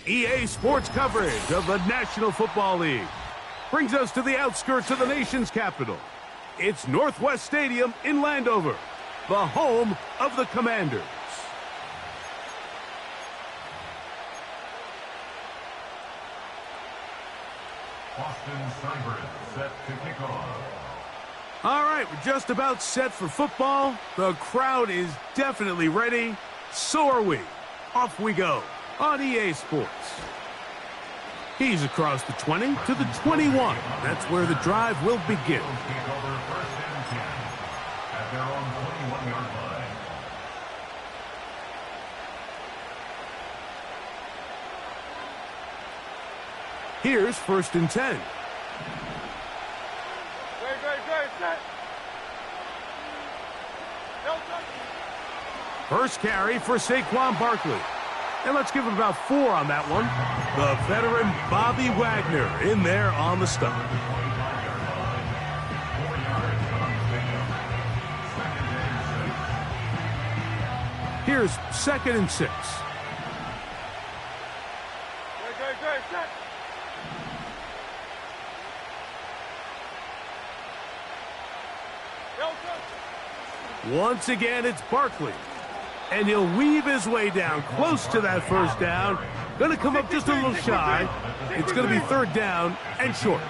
EA Sports coverage of the National Football League brings us to the outskirts of the nation's capital. It's Northwest Stadium in Landover, the home of the Commanders. Austin Seibert set to kick off. All right, we're just about set for football. The crowd is definitely ready. So are we. Off we go on EA Sports. He's across the 20 to the 21. That's where the drive will begin. Take over first and 10 at their own 21-yard line. Here's first and 10. First carry for Saquon Barkley. And let's give him about 4 on that one. The veteran Bobby Wagner in there on the stop. Here's second and 6. Once again, it's Barkley. And he'll weave his way down close to that first down. Going to come up just a little shy. It's going to be third down and short.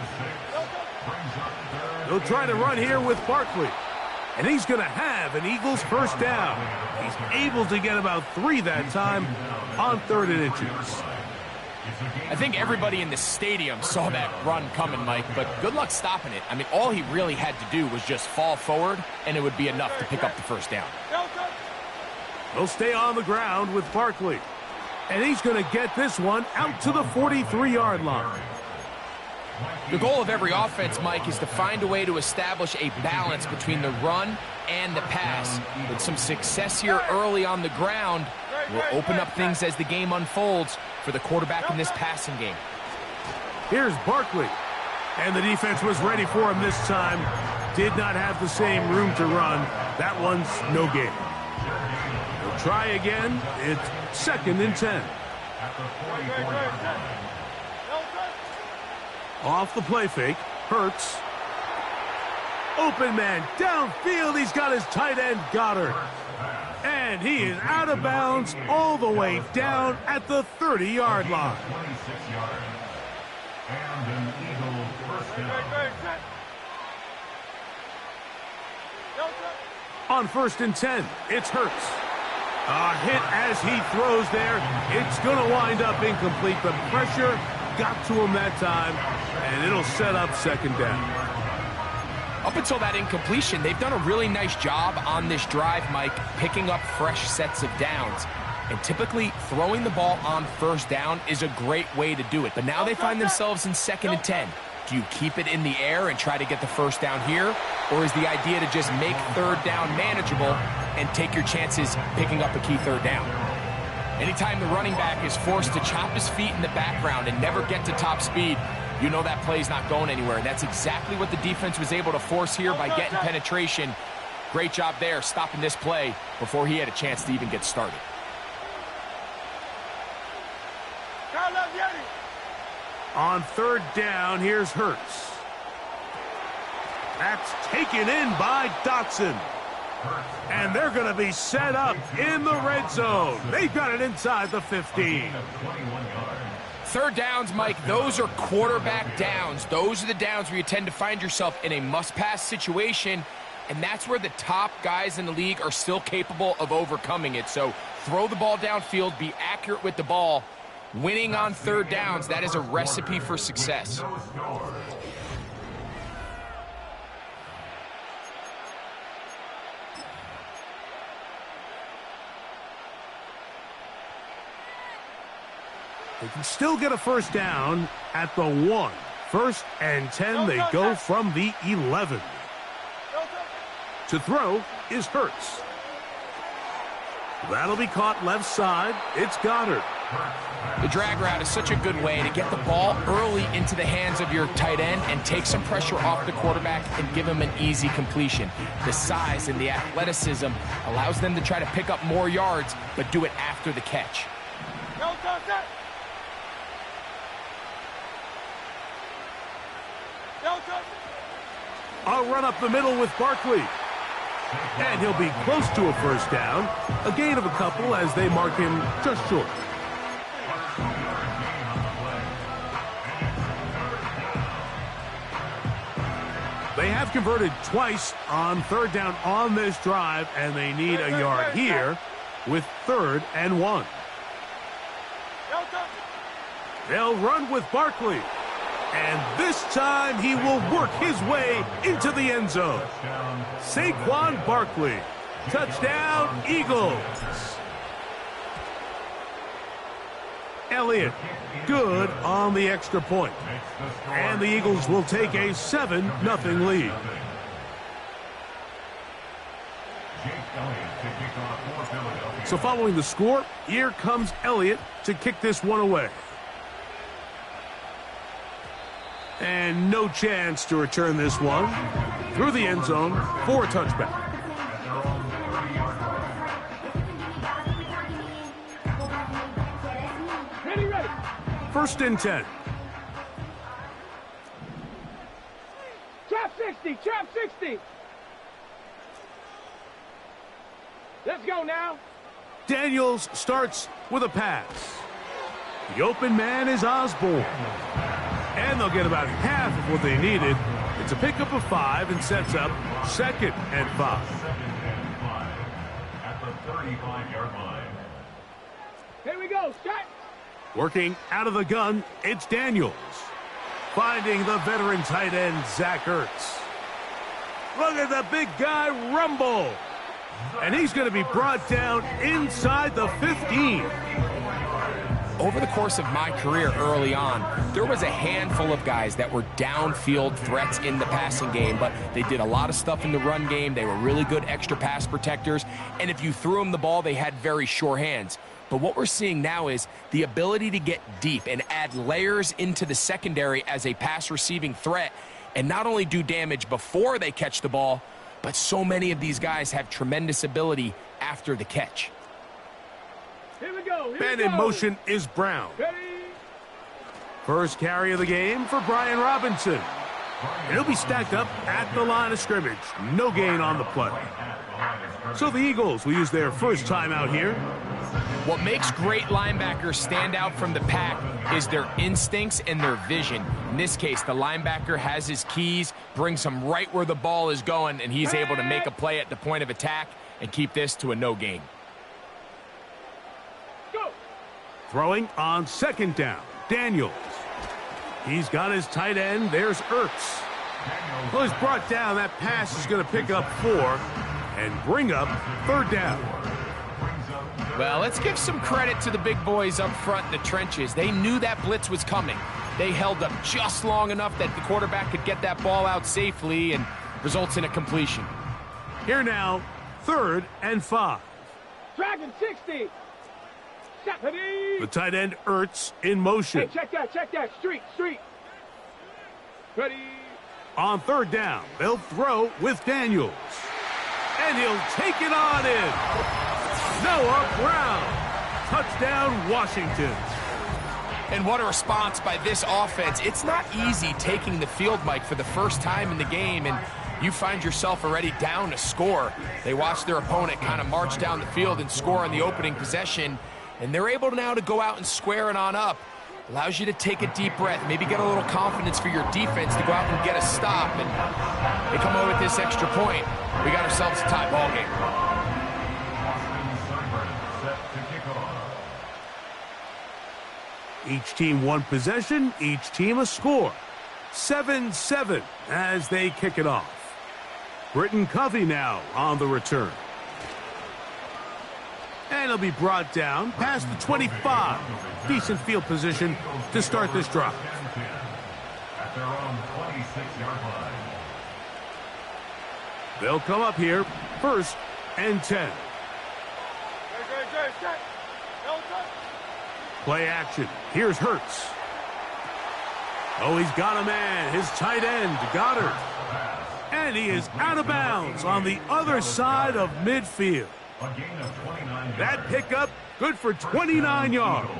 He'll try to run here with Barkley. And he's going to have an Eagles first down. He's able to get about 3 that time on 3rd and inches. I think everybody in the stadium saw that run coming, Mike, but good luck stopping it. I mean, all he really had to do was just fall forward, and it would be enough to pick up the first down. He'll stay on the ground with Barkley. And he's going to get this one out to the 43-yard line. The goal of every offense, Mike, is to find a way to establish a balance between the run and the pass. With some success here early on the ground, will open up things as the game unfolds for the quarterback in this passing game. Here's Barkley. And the defense was ready for him this time. Did not have the same room to run. That one's no gain. He'll try again. It's second and 10. Off the play fake. Hurts. Open man downfield. He's got his tight end Goddard. And he is out of bounds all the way down at the 30-yard line. And an Eagle first down. On first and 10, it's Hurts. A hit as he throws there. It's going to wind up incomplete. The pressure got to him that time, and it'll set up second down. Up until that incompletion, they've done a really nice job on this drive, Mike, picking up fresh sets of downs. And typically, throwing the ball on first down is a great way to do it. But now they find themselves in second and 10. Do you keep it in the air and try to get the first down here? Or is the idea to just make third down manageable and take your chances picking up a key third down? Anytime the running back is forced to chop his feet in the background and never get to top speed, you know that play's not going anywhere. And that's exactly what the defense was able to force here by getting penetration. Great job there, stopping this play before he had a chance to even get started. On third down, here's Hurts. That's taken in by Dotson. And they're going to be set up in the red zone. They've got it inside the 15. Third downs, Mike, those are quarterback downs. Those are the downs where you tend to find yourself in a must-pass situation, and that's where the top guys in the league are still capable of overcoming it. So throw the ball downfield, be accurate with the ball. Winning on third downs, that is a recipe for success. They can still get a first down at the 1. First and 10, they go from the 11. To throw is Hurts. That'll be caught left side. It's Goddard. The drag route is such a good way to get the ball early into the hands of your tight end and take some pressure off the quarterback and give him an easy completion. The size and the athleticism allows them to try to pick up more yards, but do it after the catch. A run up the middle with Barkley. And he'll be close to a first down. A gain of a couple as they mark him just short. They have converted twice on third down on this drive, and they need a yard here with 3rd and 1. They'll run with Barkley. And this time he will work his way into the end zone. Saquon Barkley. Touchdown, Eagles. Elliott, good on the extra point. And the Eagles will take a 7-0 lead. So following the score, here comes Elliott to kick this one away. And no chance to return this one through the end zone for a touchback. Ready. 1st and 10. Trap 60. Let's go now. Daniels starts with a pass. The open man is Osborne. And they'll get about half of what they needed. It's a pickup of 5 and sets up 2nd and 5. At the 35-yard line. Here we go, Scott. Working out of the gun, it's Daniels. Finding the veteran tight end, Zach Ertz. Look at the big guy rumble. And he's going to be brought down inside the 15. Over the course of my career early on, there was a handful of guys that were downfield threats in the passing game, but they did a lot of stuff in the run game. They were really good extra pass protectors, and if you threw them the ball, they had very sure hands. But what we're seeing now is the ability to get deep and add layers into the secondary as a pass receiving threat, and not only do damage before they catch the ball, but so many of these guys have tremendous ability after the catch. Here we go. And in motion is Brown. Ready. First carry of the game for Brian Robinson. And he'll be stacked up at the line of scrimmage. No gain on the play. So the Eagles will use their first timeout here. What makes great linebackers stand out from the pack is their instincts and their vision. In this case, the linebacker has his keys, brings him right where the ball is going, and he's able to make a play at the point of attack and keep this to a no gain. Throwing on 2nd down, Daniels. He's got his tight end. There's Ertz. Well, he's brought down. That pass is going to pick up 4 and bring up 3rd down. Well, let's give some credit to the big boys up front in the trenches. They knew that blitz was coming. They held up just long enough that the quarterback could get that ball out safely and results in a completion. Here now, 3rd and 5. Dragon 60. The tight end Ertz in motion. Hey, check that. Street. Ready. On 3rd down, they'll throw with Daniels. And he'll take it on in. Noah Brown. Touchdown, Washington. And what a response by this offense. It's not easy taking the field, Mike, for the first time in the game, and you find yourself already down to score. They watch their opponent kind of march down the field and score on the opening possession, and they're able now to go out and square it on up. Allows you to take a deep breath, maybe get a little confidence for your defense to go out and get a stop, and they come away with this extra point. We got ourselves a tie ball game. Each team one possession, each team a score. 7-7 as they kick it off. Britton Covey now on the return. And he'll be brought down past the 25. Decent field position to start this drive. At their own 26-yard line. They'll come up here, 1st and 10. Play action. Here's Hurts. Oh, he's got a man. His tight end, Goddard. And he is out of bounds on the other side of midfield. A gain of 29 yards. That pickup, good for 29 yards.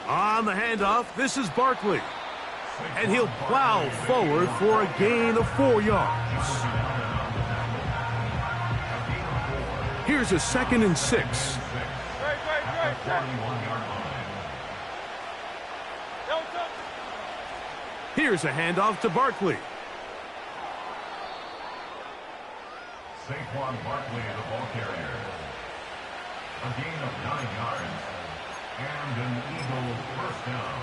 On the handoff, this is Barkley. And he'll plow forward for a gain of 4 yards. Here's a 2nd and 6. Here's a handoff to Barkley. Saquon Barkley, the ball carrier. A gain of 9 yards. And an Eagle first down.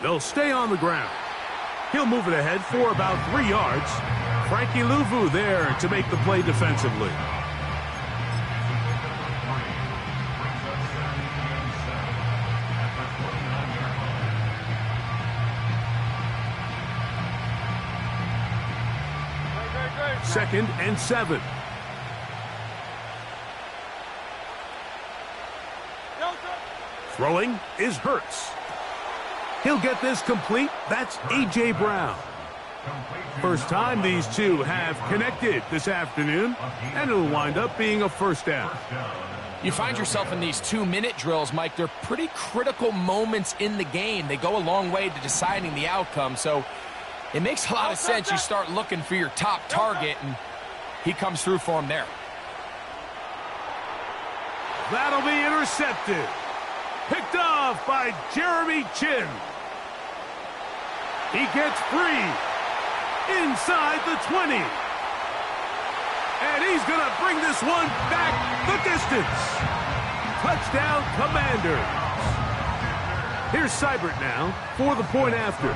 They'll stay on the ground. He'll move it ahead for about 3 yards. Frankie Louvu there to make the play defensively. Second and 7. Throwing is Hurts. He'll get this complete. That's A.J. Brown. First time these two have connected this afternoon, and it'll wind up being a first down. You find yourself in these 2-minute drills, Mike. They're pretty critical moments in the game. They go a long way to deciding the outcome, so it makes a lot of sense. You start looking for your top target, and he comes through for him there. That'll be intercepted. Picked off by Jeremy Chinn. He gets free inside the 20. And he's going to bring this one back the distance. Touchdown, Commanders. Here's Seibert now for the point after.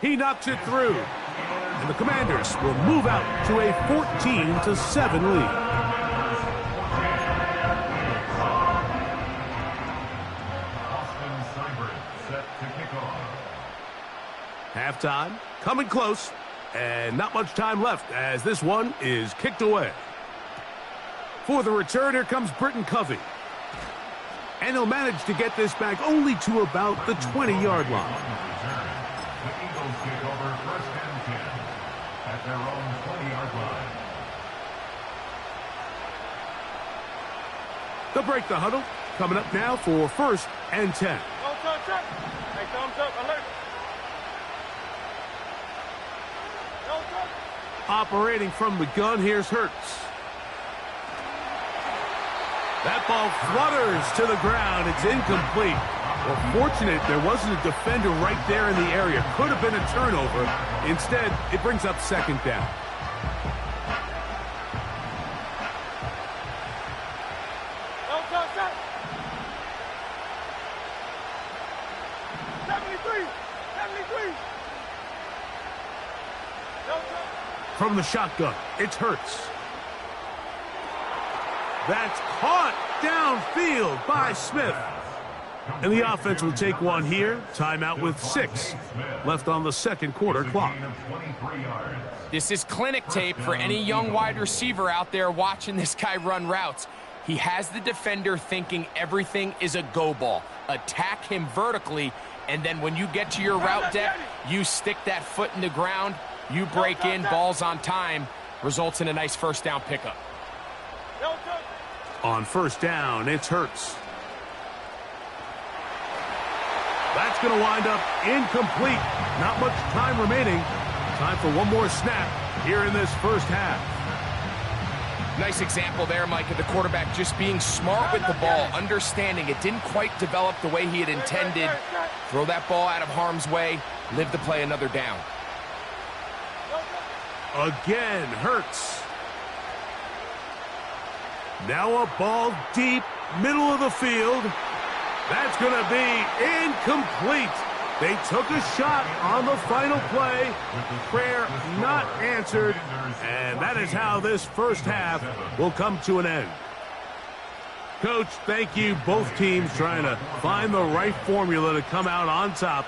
He knocks it through. And the Commanders will move out to a 14-7 lead. Halftime, coming close, and not much time left as this one is kicked away. For the return, here comes Britton Covey. And he'll manage to get this back only to about the 20-yard line. The Eagles kick over first and 10 at their own 20-yard line. They'll break the huddle. Coming up now for first and 10. Operating from the gun, here's Hurts. That ball flutters to the ground. It's incomplete. Well, fortunate there wasn't a defender right there in the area. Could have been a turnover. Instead, it brings up second down. From the shotgun, it's Hurts. That's caught downfield by Smith. And the offense will take one here. Timeout with 6 left on the second quarter clock. This is clinic tape for any young wide receiver out there watching this guy run routes. He has the defender thinking everything is a go ball. Attack him vertically, and then when you get to your route depth, you stick that foot in the ground, you break in, ball's on time, results in a nice first down pickup. On first down, it's Hurts. That's going to wind up incomplete. Not much time remaining. Time for one more snap here in this first half. Nice example there, Mike, of the quarterback just being smart with the ball, understanding it didn't quite develop the way he had intended. Throw that ball out of harm's way, live to play another down. Again, Hurts. Now a ball deep, middle of the field. That's going to be incomplete. They took a shot on the final play. Prayer not answered. And that is how this first half will come to an end. Coach, thank you. Both teams trying to find the right formula to come out on top.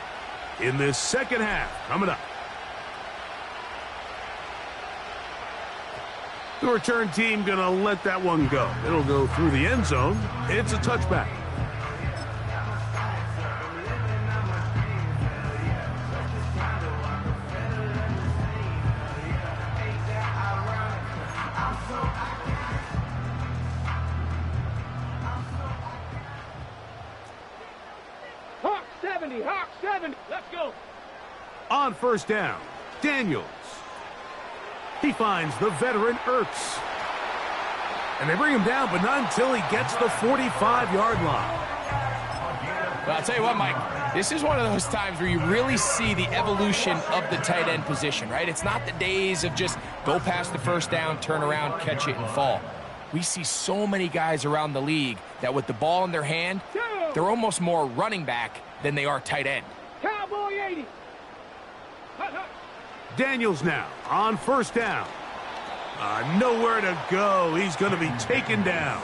in this second half coming up. The return team going to let that one go. It'll go through the end zone. It's a touchback. Hawk 70, Hawk 70. Let's go. On first down, Daniels. He finds the veteran Ertz. And they bring him down, but not until he gets the 45-yard line. Well, I'll tell you what, Mike, this is one of those times where you really see the evolution of the tight end position, right? It's not the days of just go past the first down, turn around, catch it, and fall. We see so many guys around the league that with the ball in their hand, they're almost more running back than they are tight end. Cowboy 80. Hut, hut. Daniels now on first down. Nowhere to go. He's going to be taken down.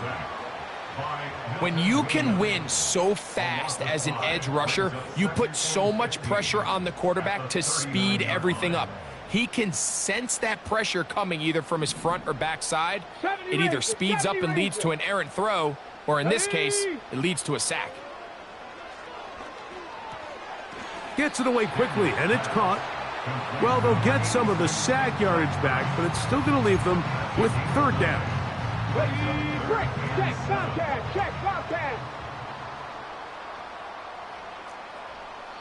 When you can win so fast as an edge rusher, you put so much pressure on the quarterback to speed everything up. He can sense that pressure coming either from his front or back side. It either speeds up and leads to an errant throw, or in this case, it leads to a sack. Gets it away quickly, and it's caught. Well, they'll get some of the sack yardage back, but it's still going to leave them with third down. Ready, break, check, Bobcat.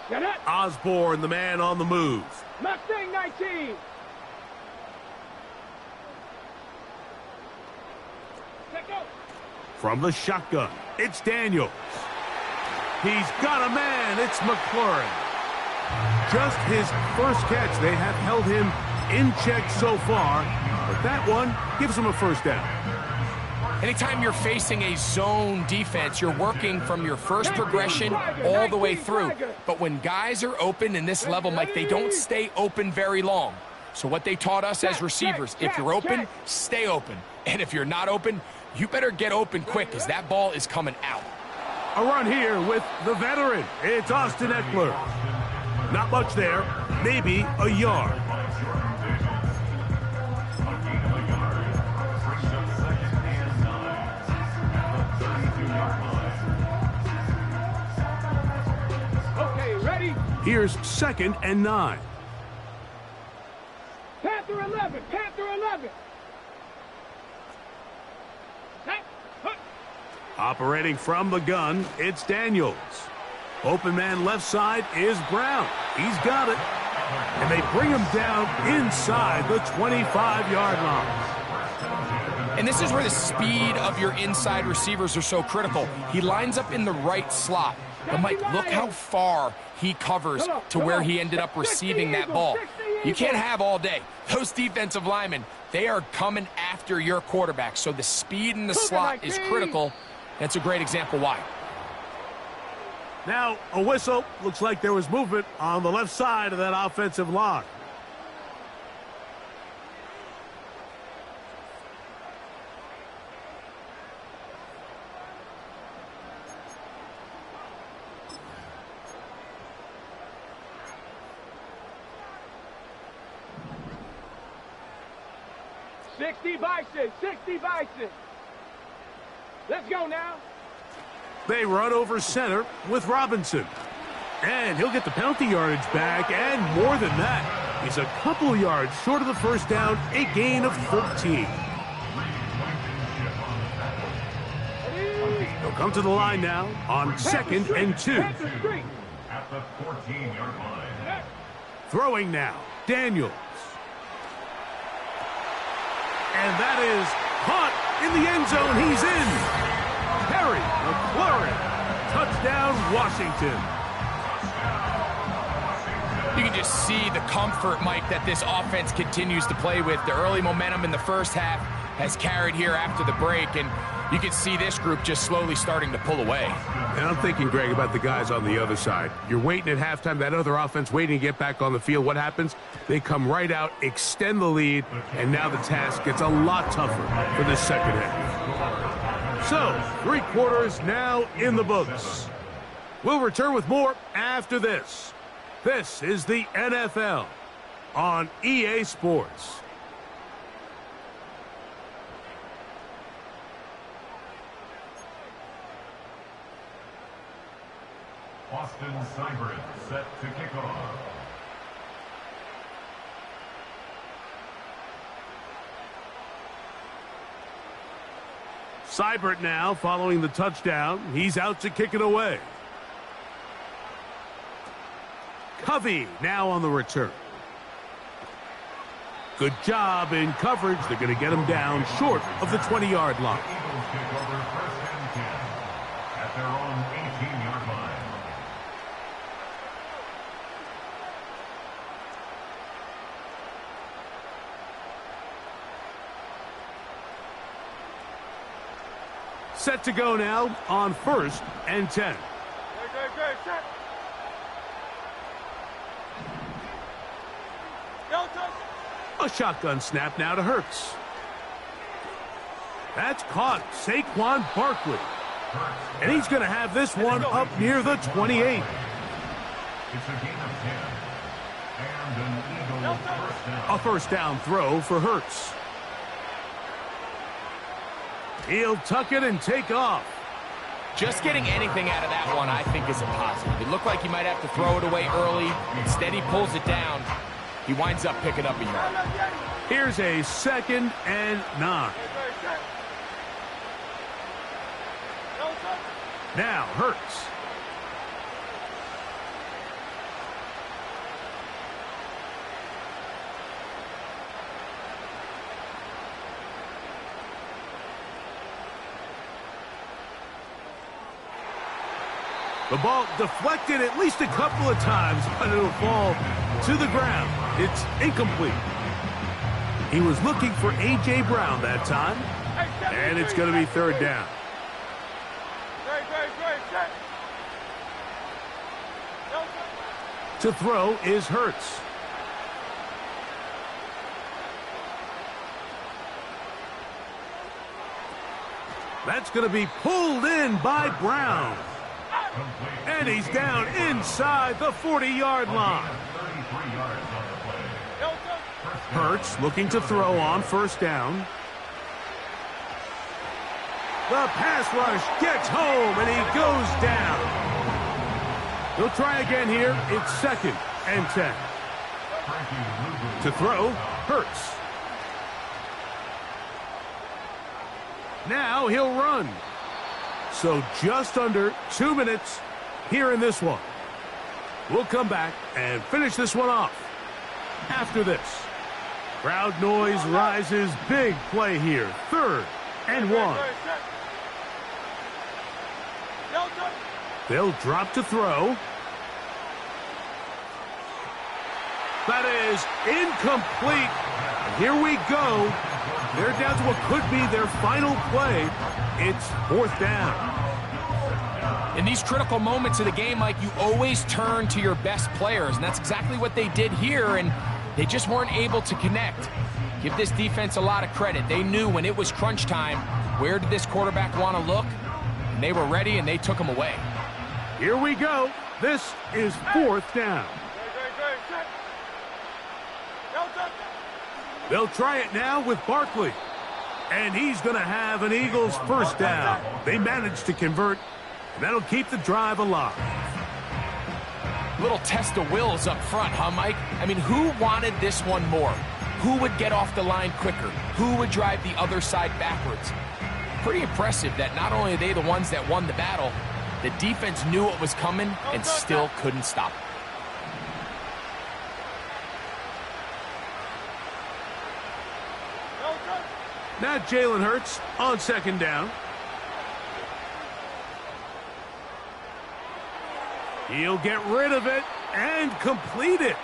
Get it. Osborne, the man on the move. Mustang 19. Check out. From the shotgun, it's Daniels. He's got a man. It's McLaurin. Just his first catch. They have held him in check so far, but that one gives him a first down. Anytime you're facing a zone defense, you're working from your first progression all the way through. But when guys are open in this level, Mike, they don't stay open very long. So what they taught us as receivers, if you're open, stay open. And if you're not open, you better get open quick because that ball is coming out. A run here with the veteran. It's Austin Eckler. Not much there, maybe a yard. Okay, ready? Here's 2nd and 9. Panther 11, Panther 11. Hey, hut. Operating from the gun, it's Daniels. Open man left side is Brown. He's got it. And they bring him down inside the 25-yard line. And this is where the speed of your inside receivers are so critical. He lines up in the right slot. But, Mike, look how far he covers to where he ended up receiving that ball. You can't have all day. Those defensive linemen, they are coming after your quarterback. So the speed in the slot is critical. That's a great example why. Now, a whistle. Looks like there was movement on the left side of that offensive line. Sixty Bison, 60 Bison. Let's go now. They run over center with Robinson. And he'll get the penalty yardage back, and more than that. He's a couple yards short of the first down, a gain of 13. They'll come to the line now on 2nd and 2. At the 14-yard line. Throwing now, Daniels. And that is caught in the end zone. He's in. Harry McLaurin. Touchdown, Washington. You can just see the comfort, Mike, that this offense continues to play with. The early momentum in the first half has carried here after the break, and you can see this group just slowly starting to pull away. And I'm thinking, Greg, about the guys on the other side. You're waiting at halftime, that other offense waiting to get back on the field. What happens? They come right out, extend the lead, and now the task gets a lot tougher for this second half. So, 3 quarters now in the books. We'll return with more after this. This is the NFL on EA Sports. Austin Seibert set to kick off. Seibert now following the touchdown. He's out to kick it away. Covey now on the return. Good job in coverage. They're going to get him down short of the 20-yard line. The Eagles take over first and 10 at their own 18-yard line. Set to go now on first and 10. A shotgun snap now to Hurts. That's caught. Saquon Barkley. And he's going to have this one up near the 28. It's a gain of 10. And an Eagles first down. A first down throw for Hurts. He'll tuck it and take off. Just getting anything out of that one, I think, is a positive. It looked like he might have to throw it away early. Instead, he pulls it down. He winds up picking up a yard. Here's a 2nd and 9. Now Hurts. The ball deflected at least a couple of times, but it'll fall to the ground. It's incomplete. He was looking for A.J. Brown that time, and it's going to be third down. To throw is Hurts. That's going to be pulled in by Brown. And he's down inside the 40-yard line. Hurts looking to throw on first down. The pass rush gets home, and he goes down. He'll try again here. It's 2nd and 10. To throw, Hurts. Now he'll run. So just under 2 minutes here in this one. We'll come back and finish this one off after this. Crowd noise rises. Big play here. 3rd and 1. They'll drop to throw. That is incomplete. And here we go. They're down to what could be their final play. It's 4th down. In these critical moments of the game, Mike, you always turn to your best players, and that's exactly what they did here, and they just weren't able to connect. Give this defense a lot of credit. They knew when it was crunch time, where did this quarterback want to look? And they were ready, and they took him away. Here we go. This is 4th down. They'll try it now with Barkley. And he's going to have an Eagles first down. They managed to convert, and that'll keep the drive alive. Little test of wills up front, huh, Mike? I mean, who wanted this one more? Who would get off the line quicker? Who would drive the other side backwards? Pretty impressive that not only are they the ones that won the battle, the defense knew what was coming and still couldn't stop it. Now Jalen Hurts on 2nd down. He'll get rid of it and complete it.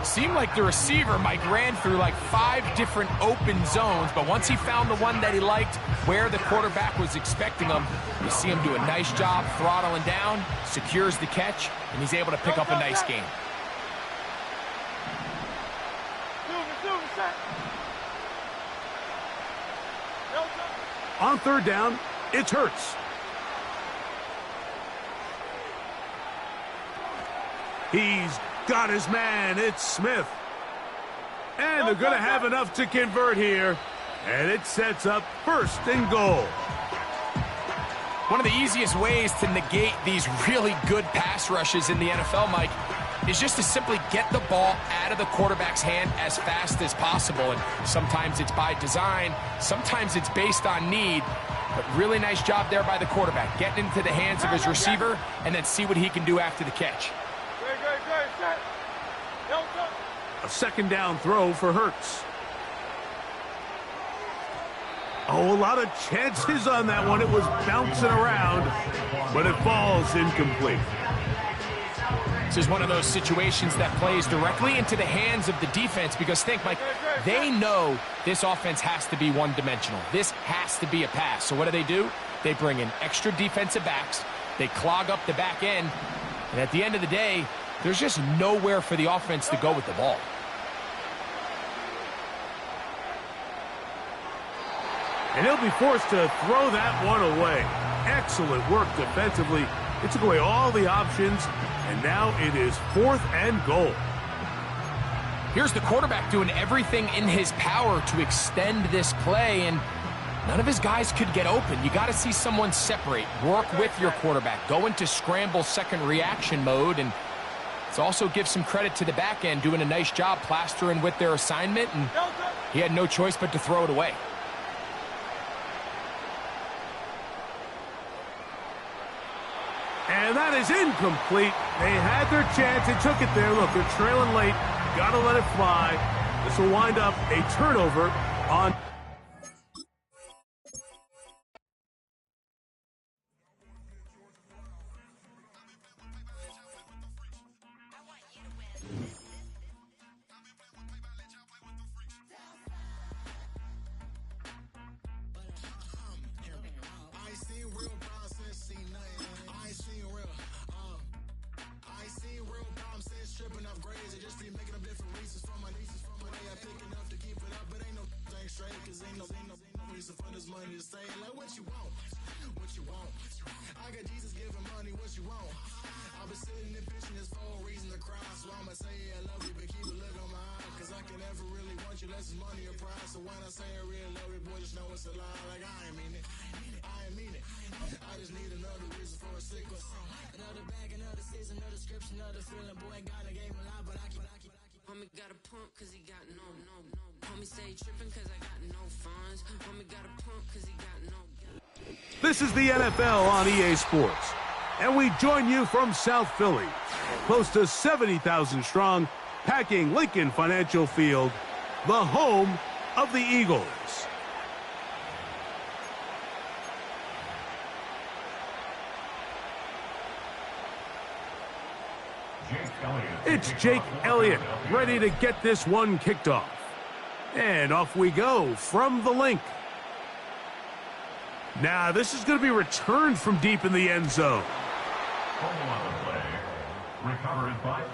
Seemed like the receiver, Mike, ran through like 5 different open zones, but once he found the one that he liked, where the quarterback was expecting him, you see him do a nice job throttling down, secures the catch, and he's able to pick up a nice gain. On 3rd down, it's Hurts. He's got his man. It's Smith. And they're going to have enough to convert here. And it sets up 1st and goal. One of the easiest ways to negate these really good pass rushes in the NFL, Mike, is just to simply get the ball out of the quarterback's hand as fast as possible. And sometimes it's by design, sometimes it's based on need. But really nice job there by the quarterback, getting into the hands of his receiver and then see what he can do after the catch. A 2nd down throw for Hurts. Oh, a lot of chances on that one. It was bouncing around, but it falls incomplete. This is one of those situations that plays directly into the hands of the defense because think, Mike, they know this offense has to be one-dimensional. This has to be a pass. So what do? They bring in extra defensive backs. They clog up the back end. And at the end of the day, there's just nowhere for the offense to go with the ball. And he'll be forced to throw that one away. Excellent work defensively. It took away all the options, and now it is 4th and goal. Here's the quarterback doing everything in his power to extend this play, and none of his guys could get open. You got to see someone separate, work with your quarterback, go into scramble second reaction mode, and let's also give some credit to the back end doing a nice job plastering with their assignment, and he had no choice but to throw it away. And that is incomplete. They had their chance. They took it there. Look, they're trailing late. Got to let it fly. This will wind up a turnover on... This is the NFL on EA Sports, and we join you from South Philly, close to 70,000 strong, packing Lincoln Financial Field, the home of the Eagles. It's Jake Elliott ready to get this one kicked off. And off we go from the link. Now, this is going to be returned from deep in the end zone. On the play, recovered by...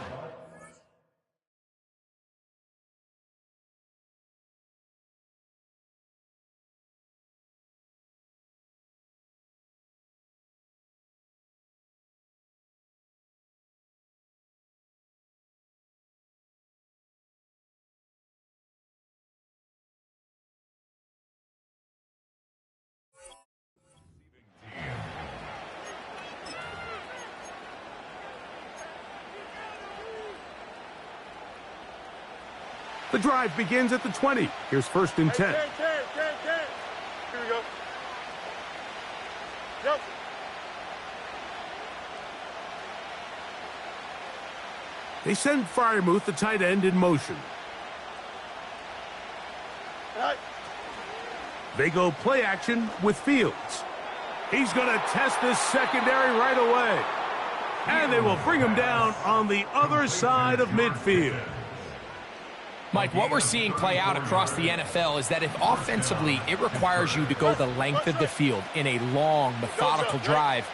The drive begins at the 20. Here's 1st and 10. Here we go. Yep. They send Freiermuth, the tight end, in motion. Right. They go play action with Fields. He's going to test this secondary right away. And they will bring him down on the other side of midfield. Mike, what we're seeing play out across the NFL is that if offensively it requires you to go the length of the field in a long, methodical drive,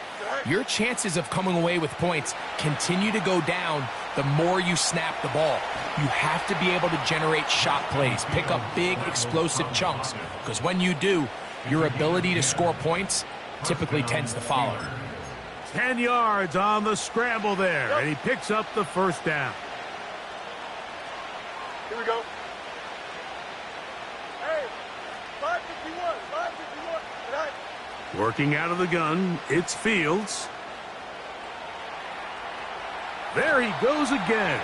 your chances of coming away with points continue to go down the more you snap the ball. You have to be able to generate shot plays, pick up big, explosive chunks, because when you do, your ability to score points typically tends to follow. 10 yards on the scramble there, and he picks up the first down. Here we go. Hey, 551, 551. Tonight. Working out of the gun, it's Fields. There he goes again.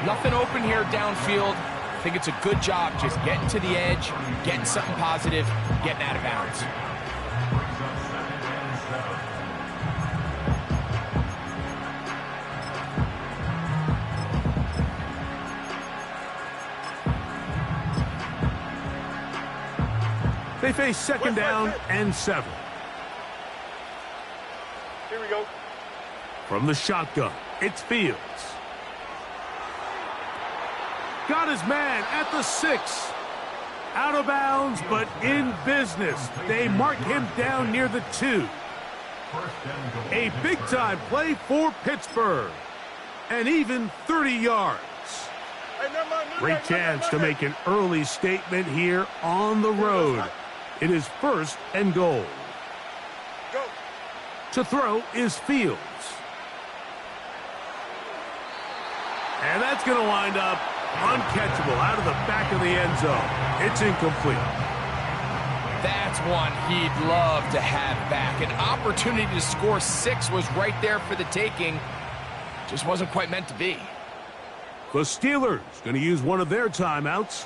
Nothing open here downfield. I think it's a good job just getting to the edge, getting something positive, getting out of bounds. They face second down and 7. Here we go. From the shotgun, it's Fields. Got his man at the 6. Out of bounds, but in business. They mark him down near the 2. A big-time play for Pittsburgh. And even 30 yards. Great chance to make an early statement here on the road. It is 1st and goal. Go. To throw is Fields. And that's going to wind up uncatchable out of the back of the end zone. It's incomplete. That's one he'd love to have back. An opportunity to score 6 was right there for the taking. Just wasn't quite meant to be. The Steelers going to use one of their timeouts.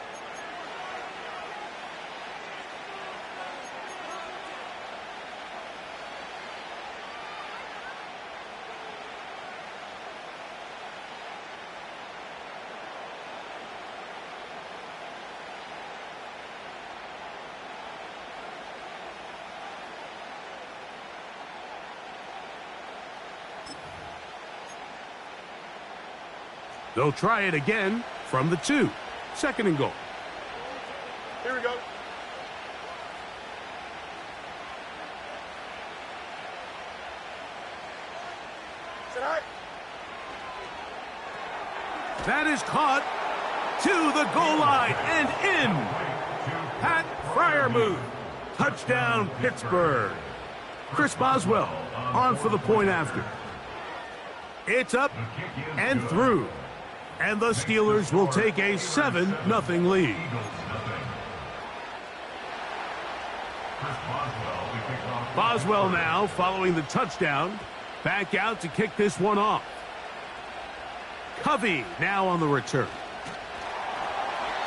They'll try it again from the 2. 2nd and goal. Here we go. Sit high. That is caught to the goal line and in. Pat Freiermuth. Touchdown, Pittsburgh. Chris Boswell on for the point after. It's up and through. And the Steelers will take a 7-0 lead. Boswell now following the touchdown. Back out to kick this one off. Covey now on the return.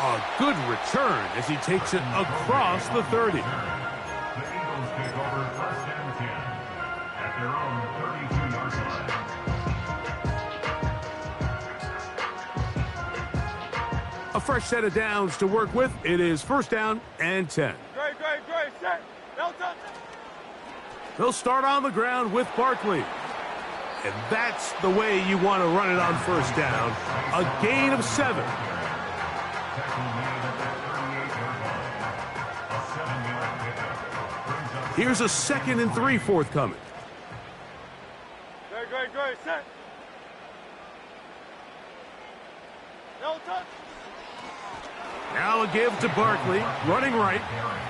A good return as he takes it across the 30. The Eagles take over 1st and 10 at their own 32-yard line. A fresh set of downs to work with. It is 1st down and 10. Great. Set. No touch. They'll start on the ground with Barkley. And that's the way you want to run it on 1st down. A gain of 7. Here's a 2nd and 3 forthcoming. Great. Set. No touch. Now a give to Barkley, running right.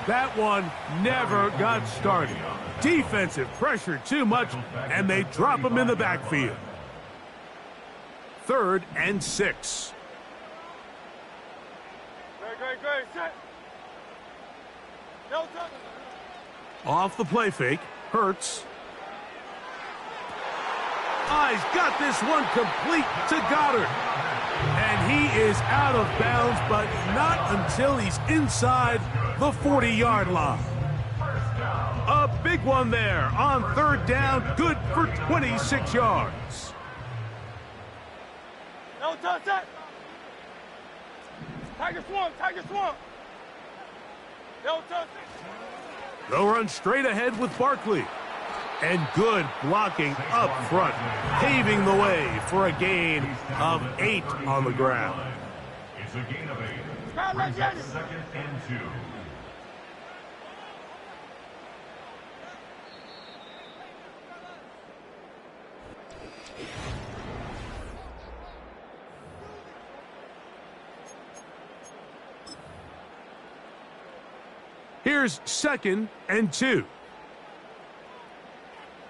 That one never got started. Defensive pressure too much, and they drop him in the backfield. 3rd and 6. Great. Set. No touch. Off the play fake, Hurts. He's got this one complete to Goddard. And he is out of bounds, but not until he's inside the 40-yard line. A big one there on 3rd down, good for 26 yards. No touch. Set. Tiger swamp. No touch. They'll run straight ahead with Barkley. And good blocking up front, paving the way for a gain of 8 on the ground. It's a gain of 8. Brings up 2nd and 2. Here's 2nd and 2.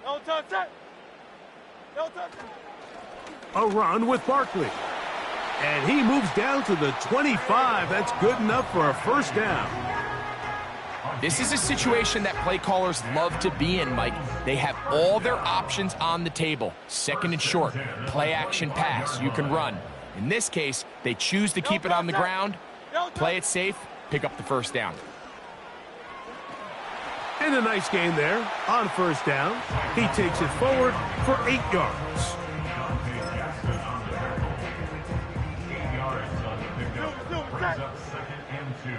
No touch. Set. They'll run with Barkley. And he moves down to the 25. That's good enough for a first down. This is a situation that play callers love to be in, Mike. They have all their options on the table. Second and short, play action pass, you can run. In this case, they choose to keep it on the ground, play it safe, pick up the first down. And a nice gain there on first down. He takes it forward for 8 yards. Brings up second and 2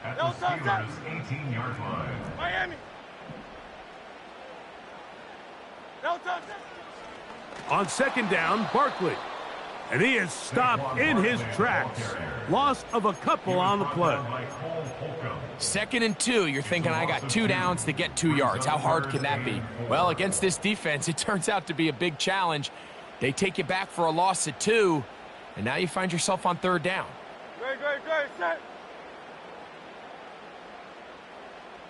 at the Steelers' 18-yard line. Miami. No touch. On second down, Barkley. And he is stopped in his tracks. Loss of a couple on the play. Second and 2, you're thinking, I got 2 downs to get 2 yards. How hard can that be? Well, against this defense, it turns out to be a big challenge. They take you back for a loss at 2, and now you find yourself on third down. Great, great, great. Set.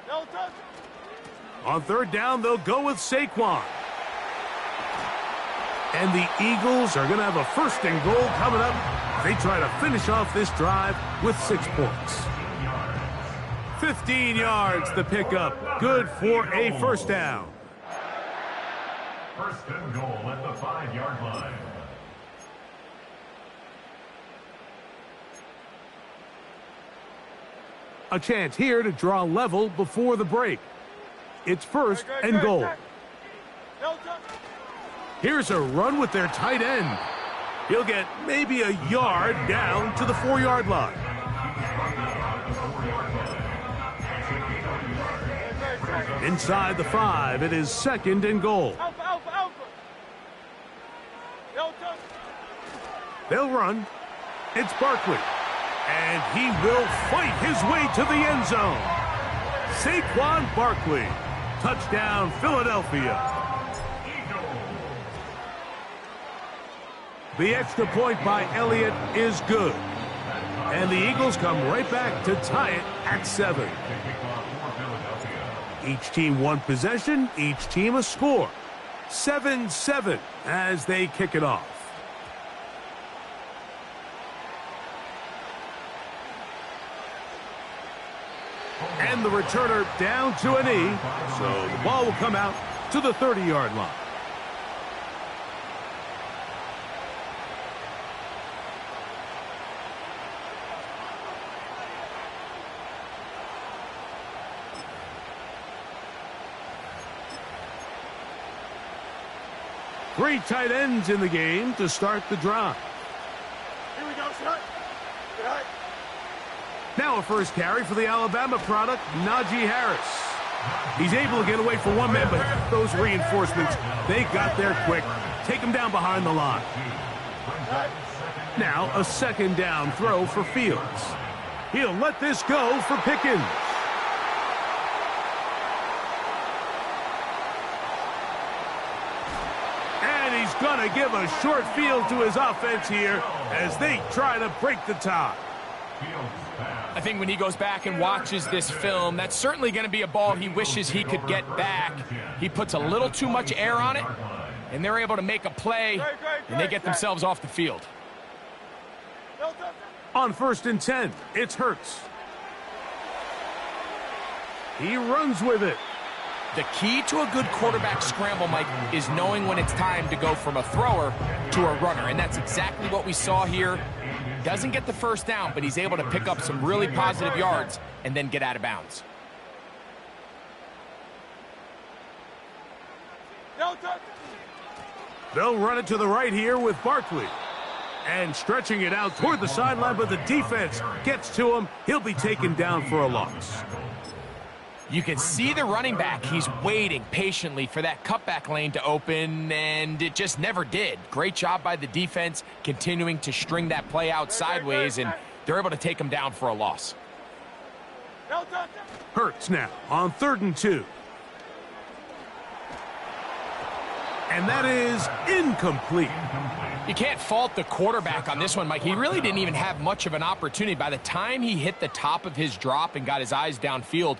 No touch. On third down, they'll go with Saquon. And the Eagles are going to have a first and goal coming up. They try to finish off this drive with 6 points. 15 yards the pickup. Good for a first down. First and goal at the 5-yard line. A chance here to draw level before the break. It's first and goal. No touch. Here's a run with their tight end. He'll get maybe a yard down to the 4-yard line. Inside the 5, it is second and goal. Alpha, alpha, alpha. No touch. They'll run. It's Barkley. And he will fight his way to the end zone. Saquon Barkley. Touchdown, Philadelphia. The extra point by Elliott is good. And the Eagles come right back to tie it at 7. Each team one possession, each team a score. 7-7 as they kick it off. And the returner down to a knee, so the ball will come out to the 30-yard line. Three tight ends in the game to start the drive. Here we go, shot. Right. Now a first carry for the Alabama product, Najee Harris. He's able to get away from one man, but those reinforcements, they got there quick. Take him down behind the line. Now a second down throw for Fields. He'll let this go for Pickens. And he's going to give a short field to his offense here as they try to break the tie. I think when he goes back and watches this film, that's certainly going to be a ball he wishes he could get back. He puts a little too much air on it, and they're able to make a play, and they get themselves off the field. On first and 10, it's Hurts. He runs with it. The key to a good quarterback scramble, Mike, is knowing when it's time to go from a thrower to a runner, and that's exactly what we saw here. Doesn't get the first down, but he's able to pick up some really positive yards and then get out of bounds. They'll run it to the right here with Barkley. And stretching it out toward the sideline, but the defense gets to him. He'll be taken down for a loss. You can see the running back. He's waiting patiently for that cutback lane to open, and it just never did. Great job by the defense continuing to string that play out sideways, and they're able to take him down for a loss. Hurts now on 3rd and 2. And that is incomplete. You can't fault the quarterback on this one, Mike. He really didn't even have much of an opportunity. By the time he hit the top of his drop and got his eyes downfield,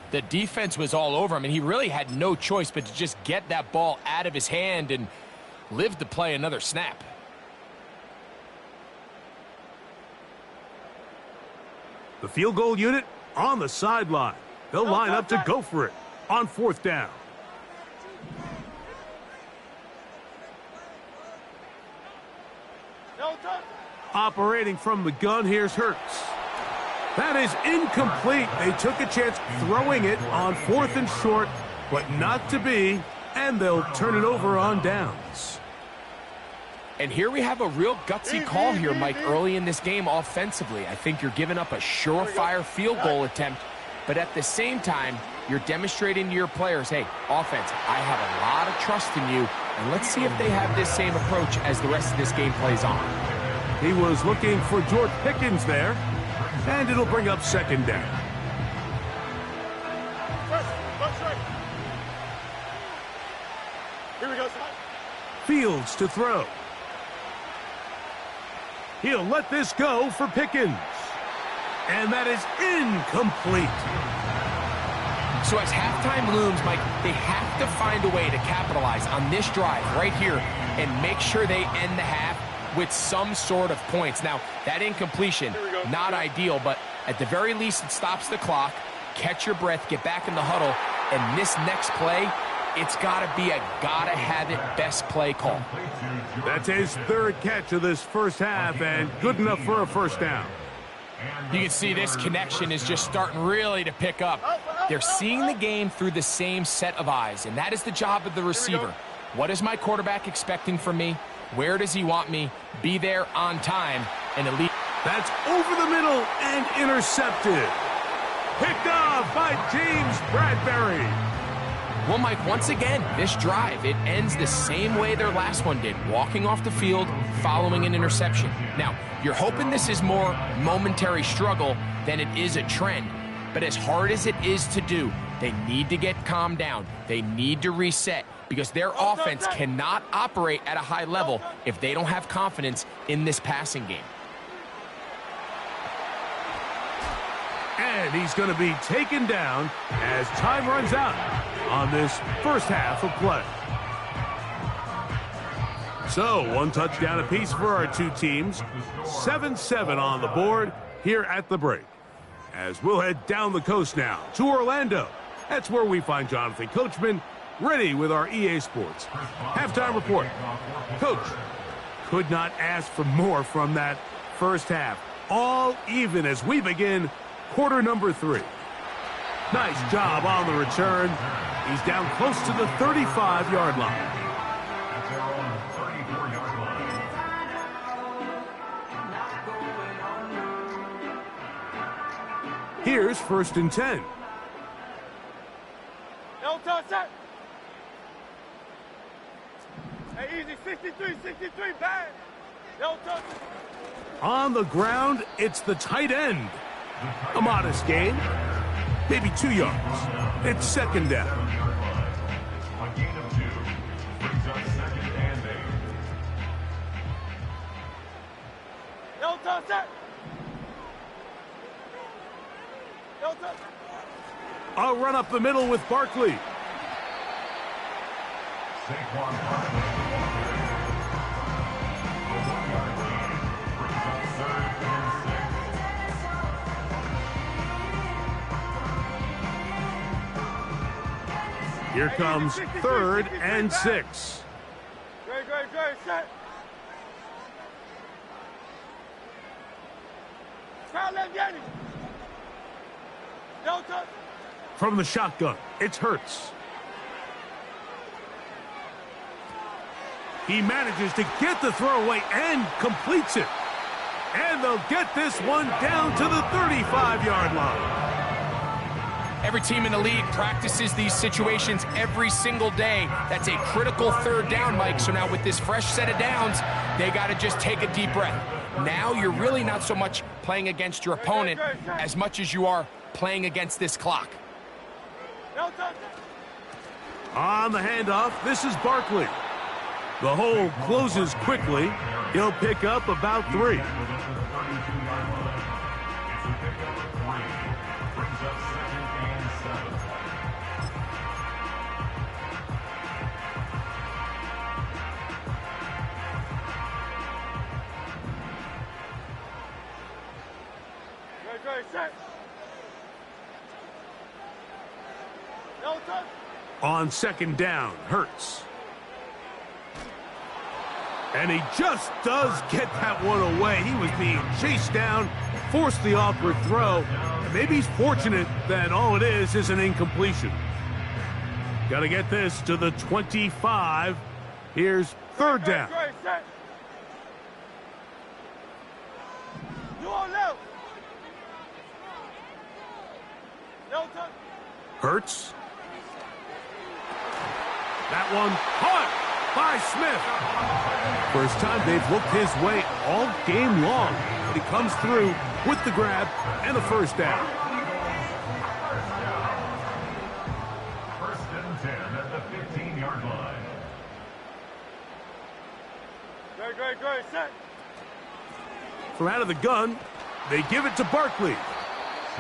the defense was all over him, and he really had no choice but to just get that ball out of his hand and live to play another snap. The field goal unit on the sideline. They'll line up to go for it on 4th down. No touch. Operating from the gun, here's Hurts. That is incomplete. They took a chance throwing it on 4th and short, but not to be, and they'll turn it over on downs. And here we have a real gutsy call here, Mike, early in this game offensively. I think you're giving up a surefire field goal attempt, but at the same time, you're demonstrating to your players, hey, offense, I have a lot of trust in you, and let's see if they have this same approach as the rest of this game plays on. He was looking for George Pickens there, and it'll bring up 2nd down. First right. Here we go, son. Fields to throw. He'll let this go for Pickens. And that is incomplete. So as halftime looms, Mike, they have to find a way to capitalize on this drive right here and make sure they end the half with some sort of points. Now, that incompletion, not ideal, but at the very least, it stops the clock. Catch your breath, get back in the huddle, and this next play, it's got to be a gotta-have-it best play call. That's his 3rd catch of this first half, and good enough for a 1st down. You can see this connection is just starting really to pick up. They're seeing the game through the same set of eyes, and that is the job of the receiver. What is my quarterback expecting from me? Where does he want me? Be there on time and elite. That's over the middle and intercepted. Picked off by James Bradbury. Well, Mike, once again, this drive, it ends the same way their last one did, walking off the field, following an interception. Now, you're hoping this is more momentary struggle than it is a trend, but as hard as it is to do, they need to get calmed down. They need to reset because their offense cannot operate at a high level if they don't have confidence in this passing game. And he's going to be taken down as time runs out on this first half of play. So, 1 touchdown apiece for our 2 teams. 7-7 on the board here at the break. As we'll head down the coast now to Orlando. That's where we find Jonathan Coachman ready with our EA Sports halftime report. Coach, could not ask for more from that first half. All even as we begin quarter number 3. Nice job on the return. He's down close to the 35-yard line. At their own 34-yard line. Here's 1st and 10. No touch, set. Hey, easy. 63, bang. No touch. On the ground, it's the tight end. A modest gain. Maybe 2 yards. It's 2nd down. A gain of 2 brings up 2nd and 8. No touch, set. No touch. A run up the middle with Barkley. Saquon Barkley. A 1-yard gain brings up 3rd and 6. Here comes 3rd and 6. Great, set. Crowd left, get it. No touch. From the shotgun, it's Hurts. He manages to get the throwaway and completes it. And they'll get this one down to the 35-yard line. Every team in the league practices these situations every single day. That's a critical 3rd down, Mike. So now with this fresh set of downs, they got to just take a deep breath. Now you're really not so much playing against your opponent as much as you are playing against this clock. No touch. On the handoff, this is Barkley. The hole closes quickly. He'll pick up about 3. It's a pickup of 3. Brings up 2nd and 7. great, set. No touch. On second down, Hurts. And he just does get that one away. He was being chased down, forced the awkward throw. And maybe he's fortunate that all it is an incompletion. Got to get this to the 25. Here's third down. Great, set. You on left. No touch. Hurts. That one caught by Smith. First time they've looked his way all game long. But he comes through with the grab and the first down. First and 10 at the 15-yard line. Great, set. From out of the gun, they give it to Barkley.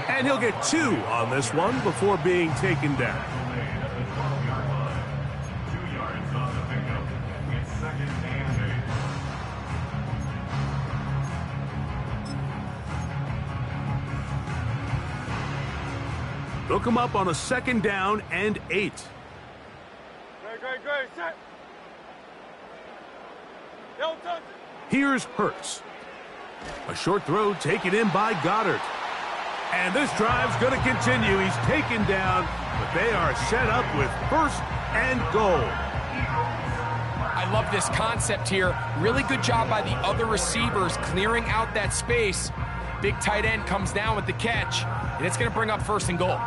And he'll get 2 on this one before being taken down. Made at the 12-yard line. 2 yards on the pickup. It's second and 8. Look him up on a second down and 8. Great, set. No touch. Here's Hurts. A short throw taken in by Goddard. And this drive's going to continue. He's taken down, but they are set up with first and goal. I love this concept here. Really good job by the other receivers clearing out that space. Big tight end comes down with the catch, and it's going to bring up first and goal.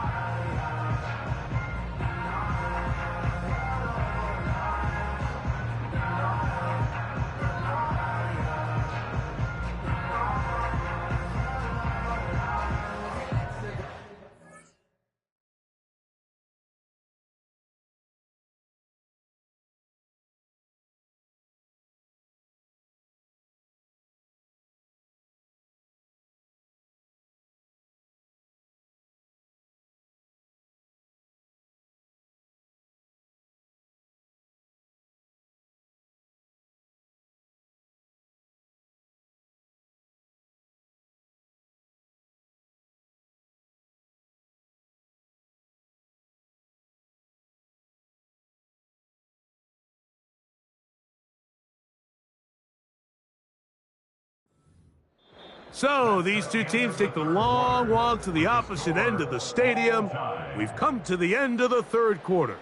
So these two teams take the long walk to the opposite end of the stadium. We've come to the end of the third quarter.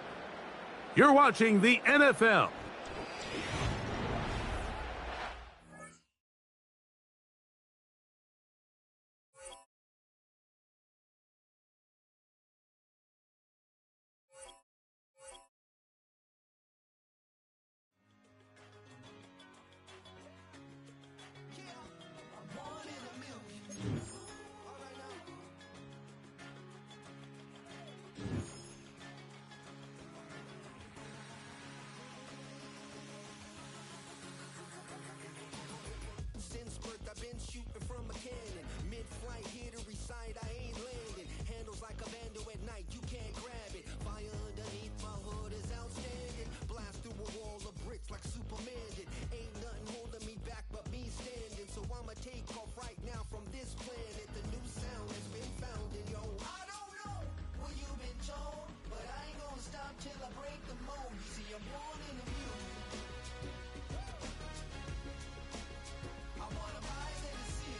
You're watching the NFL. I've been shooting from a cannon. Mid-flight, here to recite, I ain't landing. Handles like a vandal at night, you can't grab it. Fire underneath my hood is outstanding. Blast through a wall of bricks like Superman did. Ain't nothing holding me back but me standing. So I'ma take off right now from this planet. The new sound has been founded, yo. I don't know what you've been told, but I ain't gonna stop till I break the mold. You see, I'm born in the music. I wanna rise in the sea.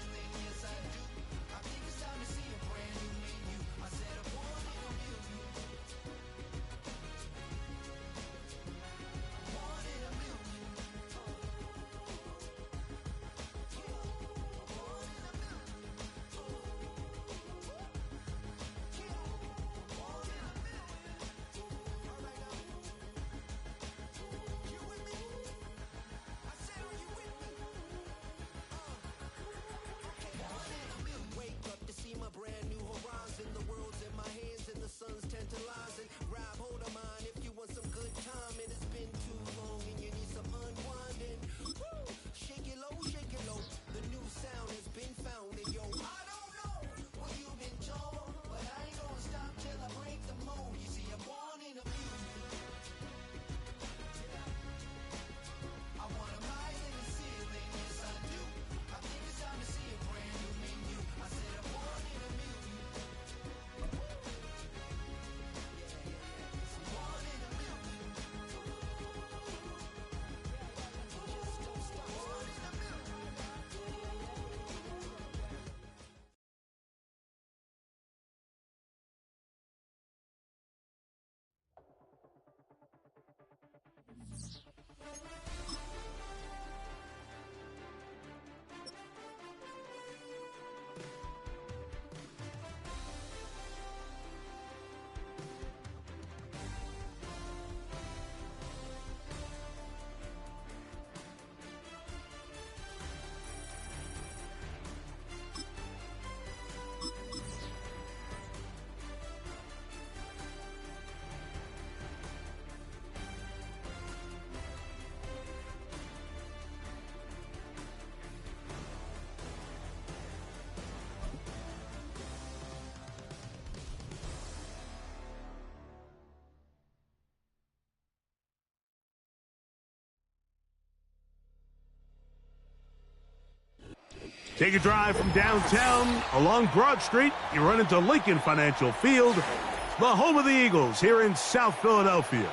Take a drive from downtown along Broad Street. You run into Lincoln Financial Field, the home of the Eagles here in South Philadelphia.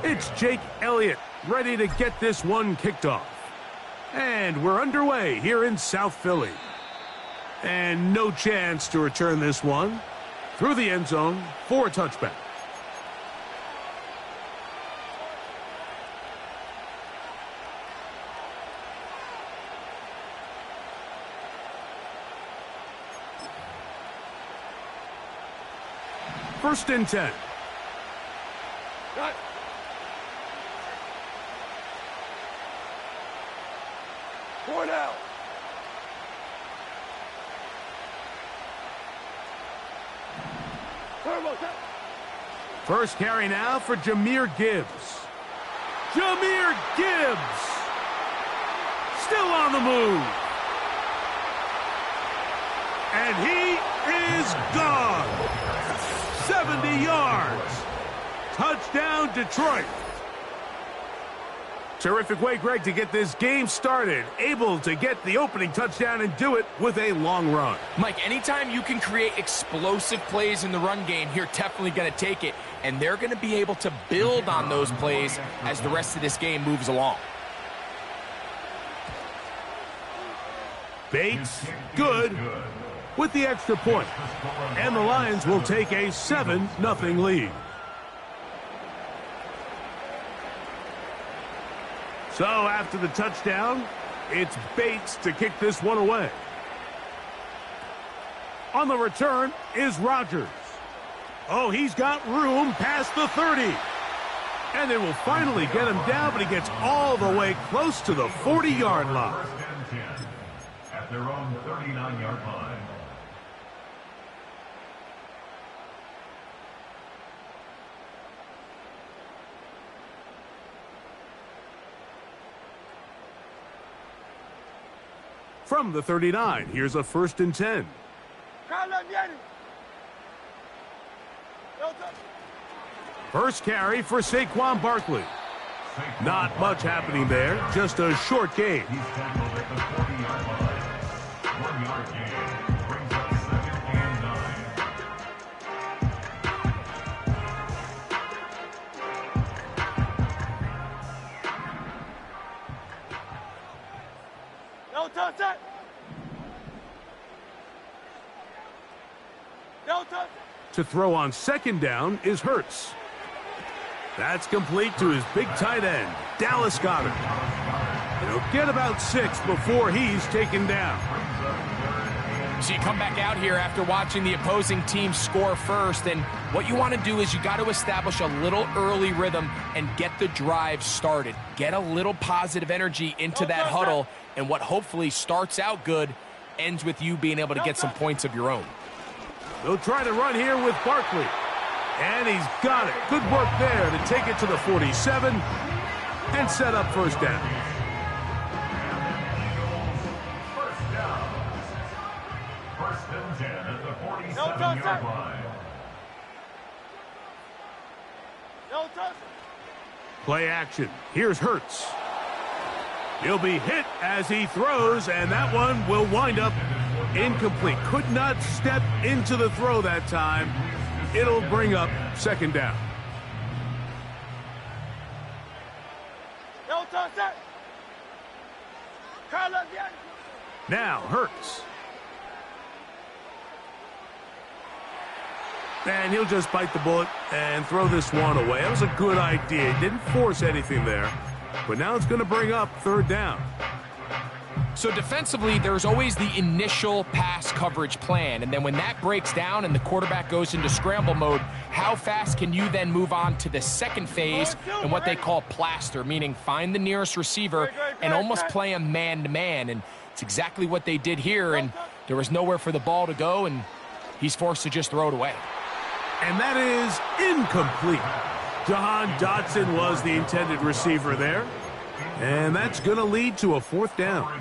It's Jake Elliott ready to get this one kicked off. And we're underway here in South Philly. And no chance to return this one through the end zone for a touchback. First and 10. Cut. Point out. First carry now for Jahmyr Gibbs. Jahmyr Gibbs still on the move. And he is gone. 70 yards. Touchdown, Detroit. Terrific way, Greg, to get this game started. Able to get the opening touchdown and do it with a long run. Mike, anytime you can create explosive plays in the run game, you're definitely going to take it. And they're going to be able to build on those plays as the rest of this game moves along. Bates, good, with the extra point. And the Lions will take a 7-0 lead. So after the touchdown, it's Bates to kick this one away. On the return is Rodgers. Oh, he's got room past the 30. And they will finally get him down, but he gets all the way close to the 40-yard line. First and 10 at their own 39-yard line. From the 39, here's a first and 10. First carry for Saquon Barkley. Not much happening there, just a short gain. He's tackled at the 40-yard line. 1-yard gain brings up 2nd and 9. No touch that. No touch. To throw on second down is Hurts. That's complete to his big tight end, Dallas Goedert. He'll get about 6 before he's taken down. So you come back out here after watching the opposing team score first, and what you want to do is you got to establish a little early rhythm and get the drive started. Get a little positive energy into that huddle, and what hopefully starts out good ends with you being able to get some points of your own. They'll try to run here with Barkley. And he's got it. Good work there to take it to the 47 and set up first down. First down. First and 10 at the 47-yard line. No touch. Play action. Here's Hurts. He'll be hit as he throws, and that one will wind up incomplete. Could not step into the throw that time. It'll bring up second down. No touch that. Now Hurts. And he'll just bite the bullet and throw this one away. That was a good idea. He didn't force anything there. But now it's going to bring up third down. So defensively, there's always the initial pass coverage plan. And then when that breaks down and the quarterback goes into scramble mode, how fast can you then move on to the second phase and what they call plaster, meaning find the nearest receiver and almost play him man-to-man. And it's exactly what they did here, and there was nowhere for the ball to go, and he's forced to just throw it away. And that is incomplete. Jahan Dotson was the intended receiver there. And that's going to lead to a fourth down.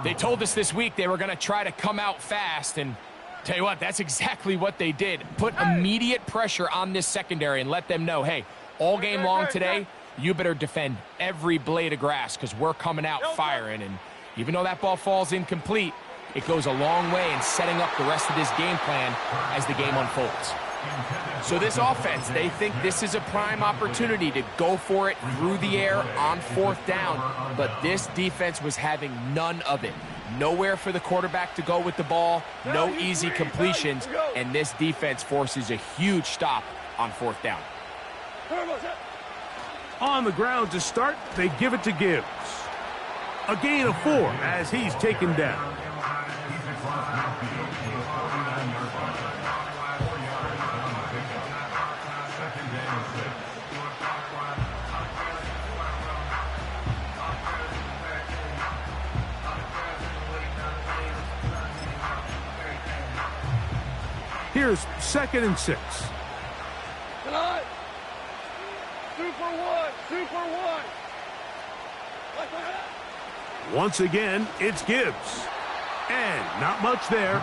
They told us this week they were going to try to come out fast, and Tell you what, that's exactly what they did. Put immediate pressure on this secondary and let them know, hey, all game long today, you better defend every blade of grass because we're coming out firing. And even though that ball falls incomplete, it goes a long way in setting up the rest of this game plan as the game unfolds. So this offense, they think this is a prime opportunity to go for it through the air on 4th down, but this defense was having none of it. Nowhere for the quarterback to go with the ball, no easy completions, and this defense forces a huge stop on 4th down. On the ground to start, they give it to Gibbs. A gain of 4 as he's taken down. Here's 2nd and 6. Tonight. 2 for 1. 2 for 1. Once again, it's Gibbs. And not much there.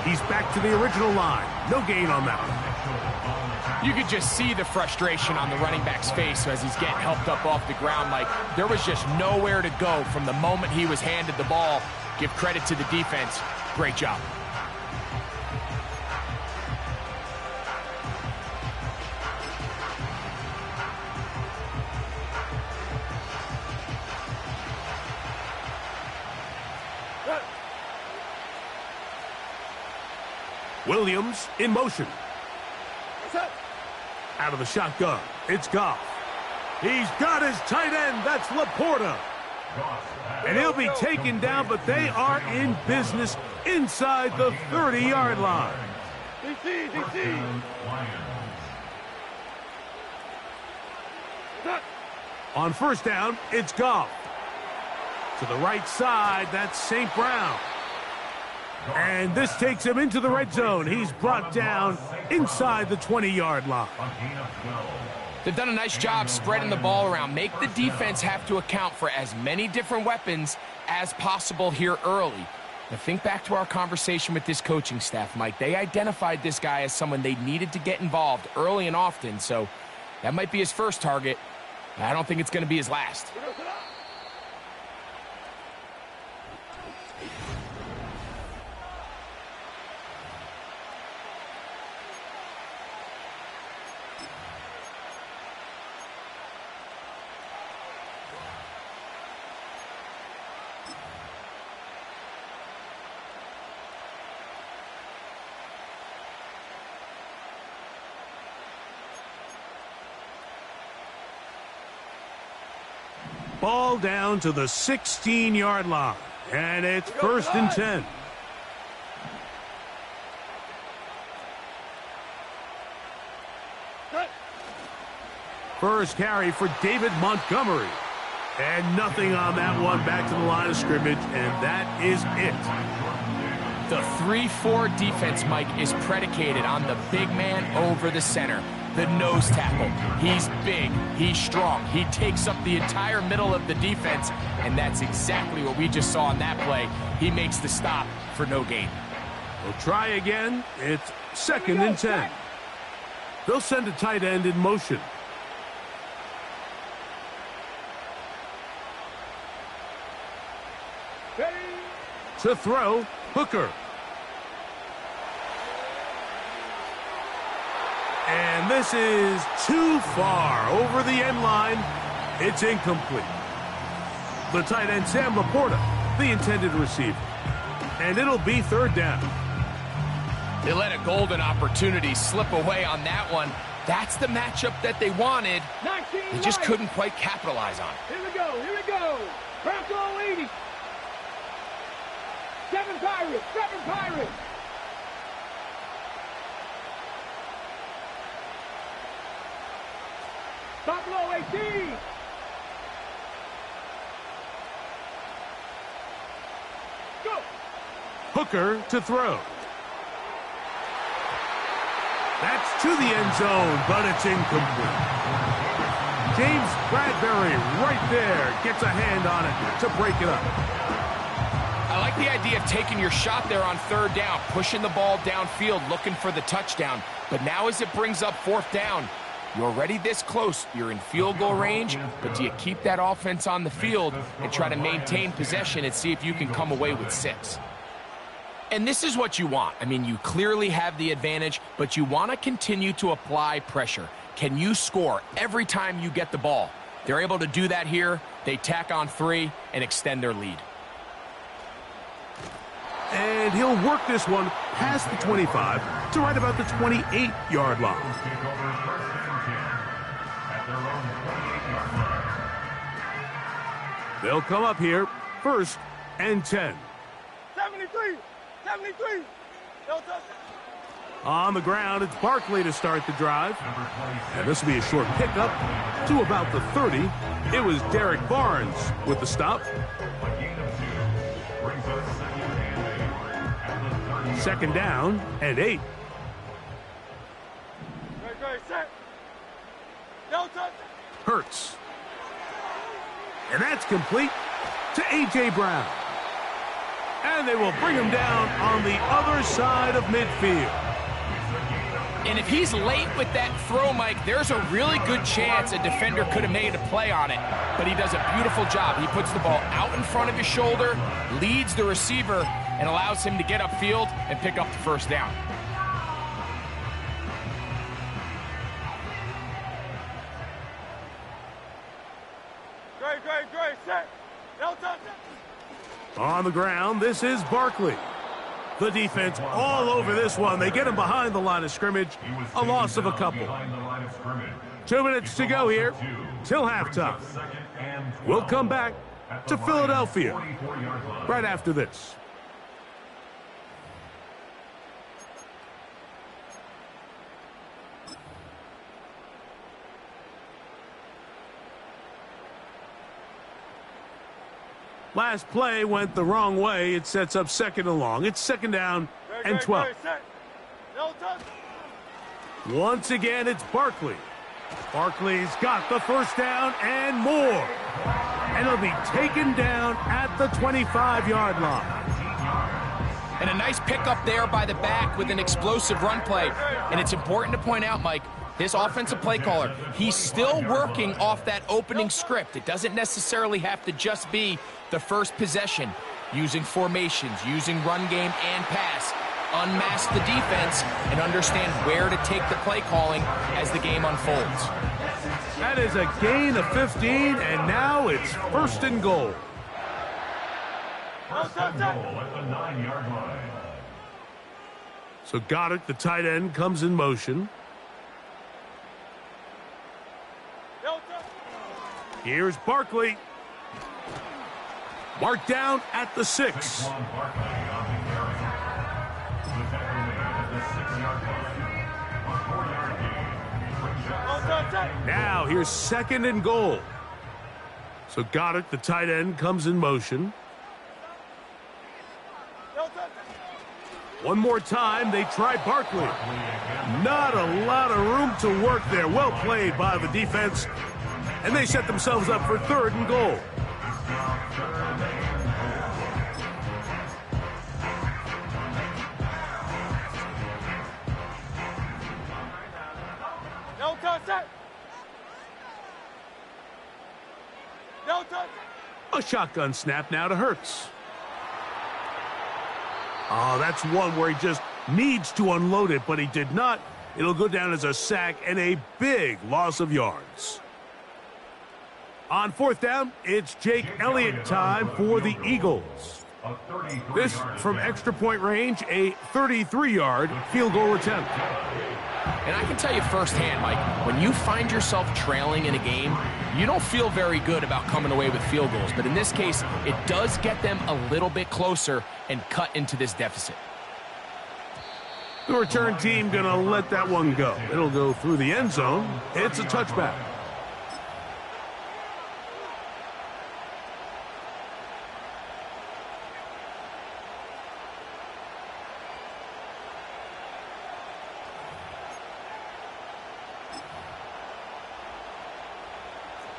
He's back to the original line. No gain on that one. You could just see the frustration on the running back's face as he's getting helped up off the ground. Like, there was just nowhere to go from the moment he was handed the ball. Give credit to the defense. Great job. Williams in motion. Out of the shotgun, it's Goff. He's got his tight end, that's Laporta. And he'll be taken down, but they are in business inside the 30-yard line. On 1st down, it's Goff. To the right side, that's St. Brown. And this takes him into the red zone. He's brought down inside the 20-yard line. They've done a nice job spreading the ball around. Make the defense have to account for as many different weapons as possible here early. Now think back to our conversation with this coaching staff, Mike. They identified this guy as someone they needed to get involved early and often, so that might be his first target. I don't think it's going to be his last. Ball down to the 16-yard line, and it's 1st and 10. First carry for David Montgomery. And nothing on that one, back to the line of scrimmage, and that is it. The 3-4 defense, Mike, is predicated on the big man over the center. The nose tackle. He's big, he's strong, he takes up the entire middle of the defense, and that's exactly what we just saw on that play. He makes the stop for no gain. We'll try again. It's 2nd and 10. They'll send a tight end in motion. To throw, Hooker. And this is too far over the end line. It's incomplete. The tight end, Sam Laporta, the intended receiver. And it'll be 3rd down. They let a golden opportunity slip away on that one. That's the matchup that they wanted. They just couldn't quite capitalize on it. Here we go, here we go. Bronco 80. 7 Pirates, 7 Pirates. Buffalo 18. Go. Hooker to throw. That's to the end zone, but it's incomplete. James Bradbury right there gets a hand on it to break it up. I like the idea of taking your shot there on third down, pushing the ball downfield, looking for the touchdown. But now as it brings up fourth down, you're already this close. You're in field goal range, but do you keep that offense on the field and try to maintain possession and see if you can come away with 6? And this is what you want. I mean, you clearly have the advantage, but you want to continue to apply pressure. Can you score every time you get the ball? They're able to do that here. They tack on 3 and extend their lead. And he'll work this one past the 25 to right about the 28-yard line. Take over first and 10 at their own 28-yard line. They'll come up here, first and 10. 73. 73. No touchdown. On the ground, it's Barkley to start the drive. And this will be a short pickup to about the 30. It was Derek Barnes with the stop. A gain of 2 brings us second and 8 at the 30. Second down and 8. Great, set. No touchdown. Hurts. And that's complete to A.J. Brown. And they will bring him down on the other side of midfield. And if he's late with that throw, Mike, there's a really good chance a defender could have made a play on it. But he does a beautiful job. He puts the ball out in front of his shoulder, leads the receiver, and allows him to get upfield and pick up the first down. Great, set. No touchdown. On the ground, this is Barkley. The defense all over this one. They get him behind the line of scrimmage. He was A loss of a taken down couple. behind the line of scrimmage. 2 minutes to go here till halftime. Second and 12 We'll come back at to the Philadelphia 44-yard line. right after this. Last play went the wrong way. It sets up second and long. It's second down and 12. Set. No touchdown. Once again, it's Barkley. Barkley's got the first down and more. And he'll be taken down at the 25-yard line. And a nice pickup there by the back with an explosive run play. And it's important to point out, Mike, this offensive play caller, he's still working off that opening script. It doesn't necessarily have to just be the first possession. Using formations, using run game and pass. Unmask the defense and understand where to take the play calling as the game unfolds. That is a gain of 15, and now it's first and goal. First and goal at the 9-yard line. So Goddard, the tight end, comes in motion. No touchdown. Here's Barkley. Marked down at the 6. Saquon Barkley on the carry. The tackle made at the 6-yard line. A 4-yard gain brings up No touchdown. Now here's second and goal. So Goddard, the tight end, comes in motion. No touchdown. One more time, they try Barkley. Not a lot of room to work there. Well played by the defense. And they set themselves up for third and goal. No touchdown. No touchdown. A shotgun snap now to Hurts. Oh, that's one where he just needs to unload it, but he did not. It'll go down as a sack and a big loss of yards. On fourth down, it's Jake Elliott time for the Eagles. This from extra point range, a 33-yard field goal attempt. And I can tell you firsthand, Mike, when you find yourself trailing in a game, you don't feel very good about coming away with field goals. But in this case, it does get them a little bit closer and cut into this deficit. The return team going to let that one go. It'll go through the end zone. It's a touchback.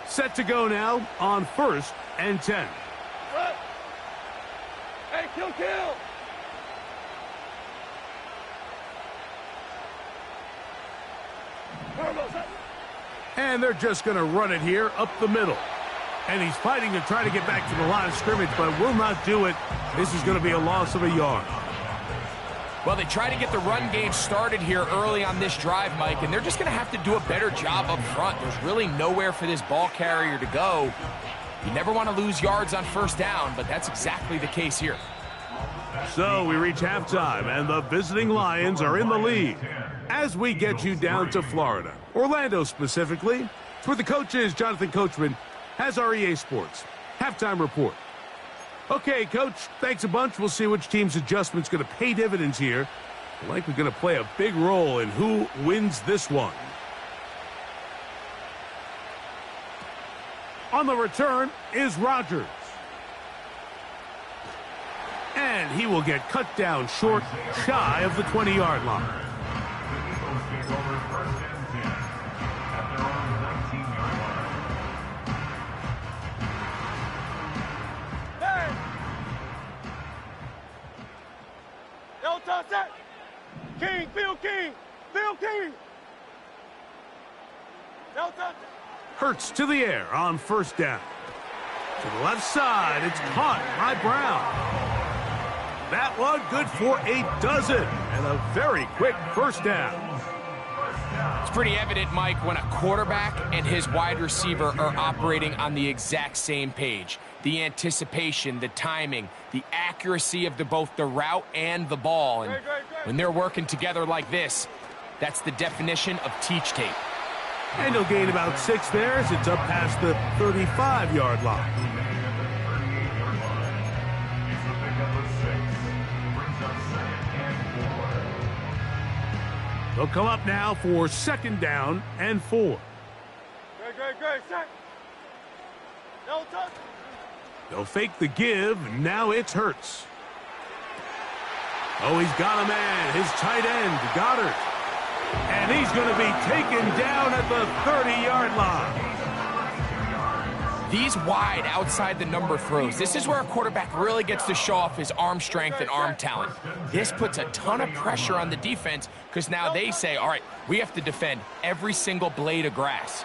Set to go now on first and 10. Hey, Kill, kill. And they're just going to run it here up the middle. And he's fighting to try to get back to the line of scrimmage, but will not do it. This is going to be a loss of a yard. Well, they try to get the run game started here early on this drive, Mike, and they're just going to have to do a better job up front. There's really nowhere for this ball carrier to go. You never want to lose yards on first down, but that's exactly the case here. So we reach halftime, and the visiting Lions are in the lead. As we get you down to Florida, Orlando specifically, it's where the coach is. Jonathan Coachman has our EA Sports halftime report. Okay, Coach, thanks a bunch. We'll see which team's adjustment's going to pay dividends here. We're likely going to play a big role in who wins this one. On the return is Rodgers. And he will get cut down short, shy of the 20-yard line. The Eagles take over first and 10 at their own 19-yard line. Hey! No touch that! King, Phil King! Phil King! No touch! Hurts to the air on first down. To the left side, it's caught by Brown. That one good for a dozen, and a very quick first down. It's pretty evident, Mike, when a quarterback and his wide receiver are operating on the exact same page. The anticipation, the timing, the accuracy of both the route and the ball. And when they're working together like this, that's the definition of teach tape. And he'll gain about 6 there as it's up past the 35-yard line. They'll come up now for second down and 4. Great, set! No touch! They'll fake the give. Now it's Hurts. Oh, he's got a man. His tight end, Goddard. And he's going to be taken down at the 30-yard line. These wide outside the number throws, this is where a quarterback really gets to show off his arm strength and arm talent. This puts a ton of pressure on the defense because now they say, all right, we have to defend every single blade of grass.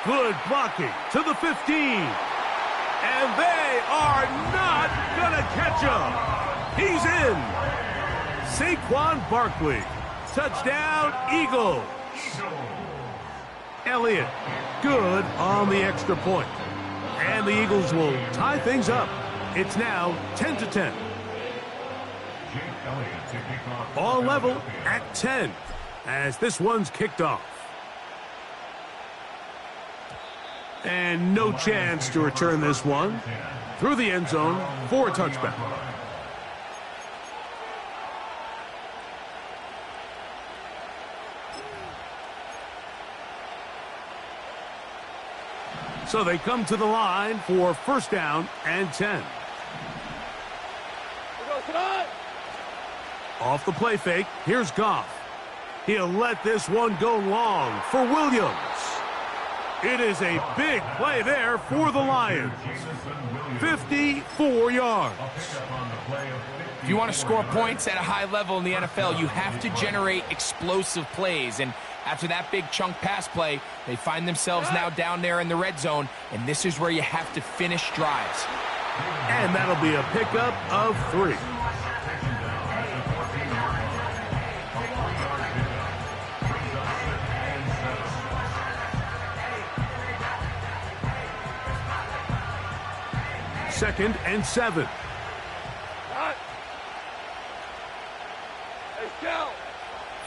Good blocking to the 15. And they are not going to catch him. He's in. Saquon Barkley. Touchdown, Eagles. Elliott, good on the extra point. And the Eagles will tie things up. It's now 10-10. All level at 10 as this one's kicked off. And no chance to return this one through the end zone for a touchback. So they come to the line for first down and 10. Off the play fake, here's Goff. He'll let this one go long for Williams. It is a big play there for the Lions. 54 yards. If you want to score points at a high level in the NFL, you have to generate explosive plays. And after that big chunk pass play, they find themselves now down there in the red zone, and this is where you have to finish drives. And that'll be a pickup of 3. Second and 7.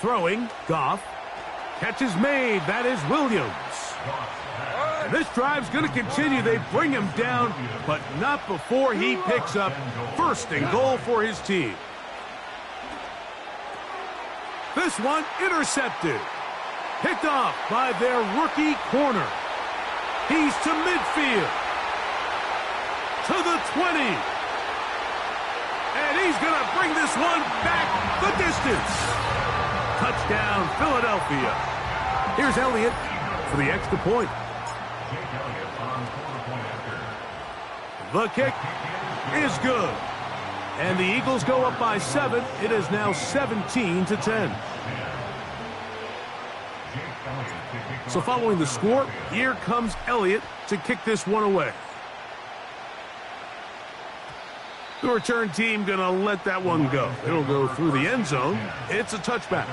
Throwing, Goff. Catch is made. That is Williams. And this drive's going to continue. They bring him down, but not before he picks up first and goal for his team. This one intercepted. Picked off by their rookie corner. He's to midfield. To the 20. And he's going to bring this one back the distance. Touchdown, Philadelphia. Here's Elliott for the extra point. The kick is good. And the Eagles go up by 7. It is now 17-10. So following the score, here comes Elliott to kick this one away. The return team going to let that one go. It'll go through the end zone. It's a touchback.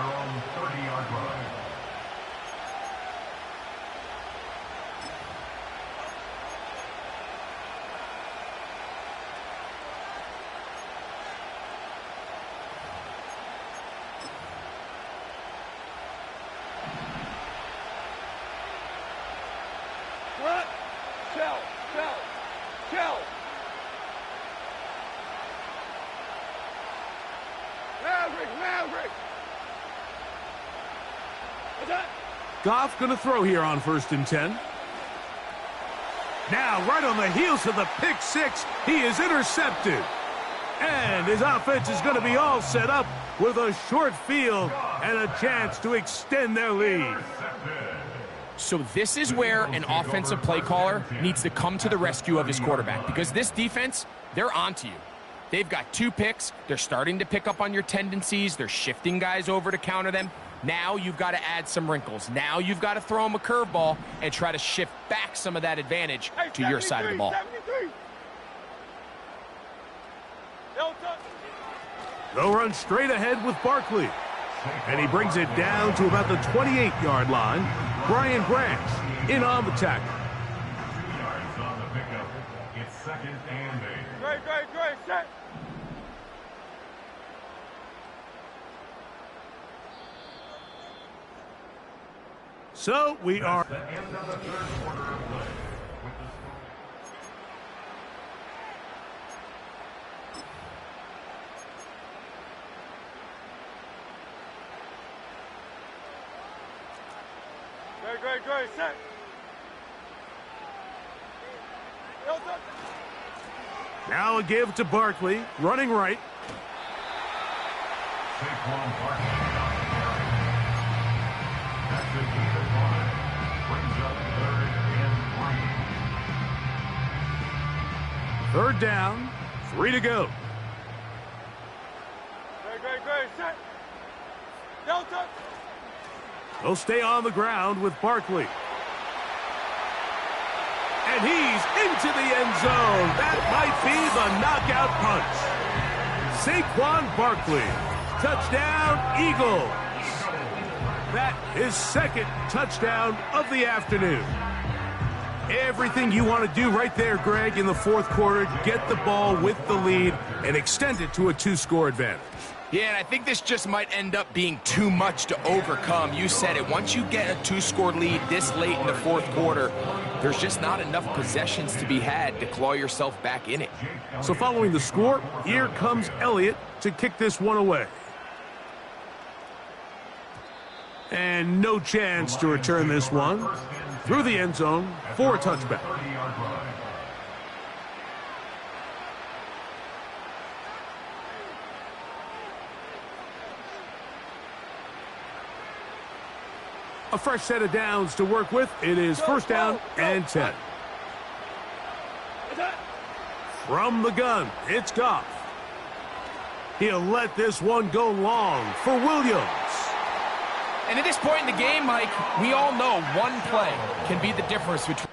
Goff going to throw here on 1st and 10. Now, right on the heels of the pick six, he is intercepted. And his offense is going to be all set up with a short field and a chance to extend their lead. So this is where an offensive play caller needs to come to the rescue of his quarterback, because this defense, they're onto you. They've got 2 picks. They're starting to pick up on your tendencies. They're shifting guys over to counter them. Now you've got to add some wrinkles. Now you've got to throw them a curveball and try to shift back some of that advantage to your side of the ball. They'll run straight ahead with Barkley. And he brings it down to about the 28-yard line. Brian Branch in on the tackle. 2 yards on the pickup. It's 2nd and 8. Great, set. So we are... The end of the 3rd quarter of play. With the score. Great, set. Now a give to Barkley, running right. Saquon Barkley on the carry. That's a gain of 5. Brings up 3rd and 3. 3rd down, 3 to go. Great, set. Delta. They'll stay on the ground with Barkley. And he's into the end zone. That might be the knockout punch. Saquon Barkley. Touchdown, Eagles. That is 2nd touchdown of the afternoon. Everything you want to do right there, Greg, in the 4th quarter, get the ball with the lead and extend it to a 2-score advantage. Yeah, and I think this just might end up being too much to overcome. You said it. Once you get a 2-score lead this late in the 4th quarter, there's just not enough possessions to be had to claw yourself back in it. So following the score, here comes Elliott to kick this one away. And no chance to return this one through the end zone for a touchback. 30-yard line. A fresh set of downs to work with. It is 1st down and 10. From the gun, it's Goff. He'll let this one go long for Williams. And at this point in the game, Mike, we all know one play can be the difference between...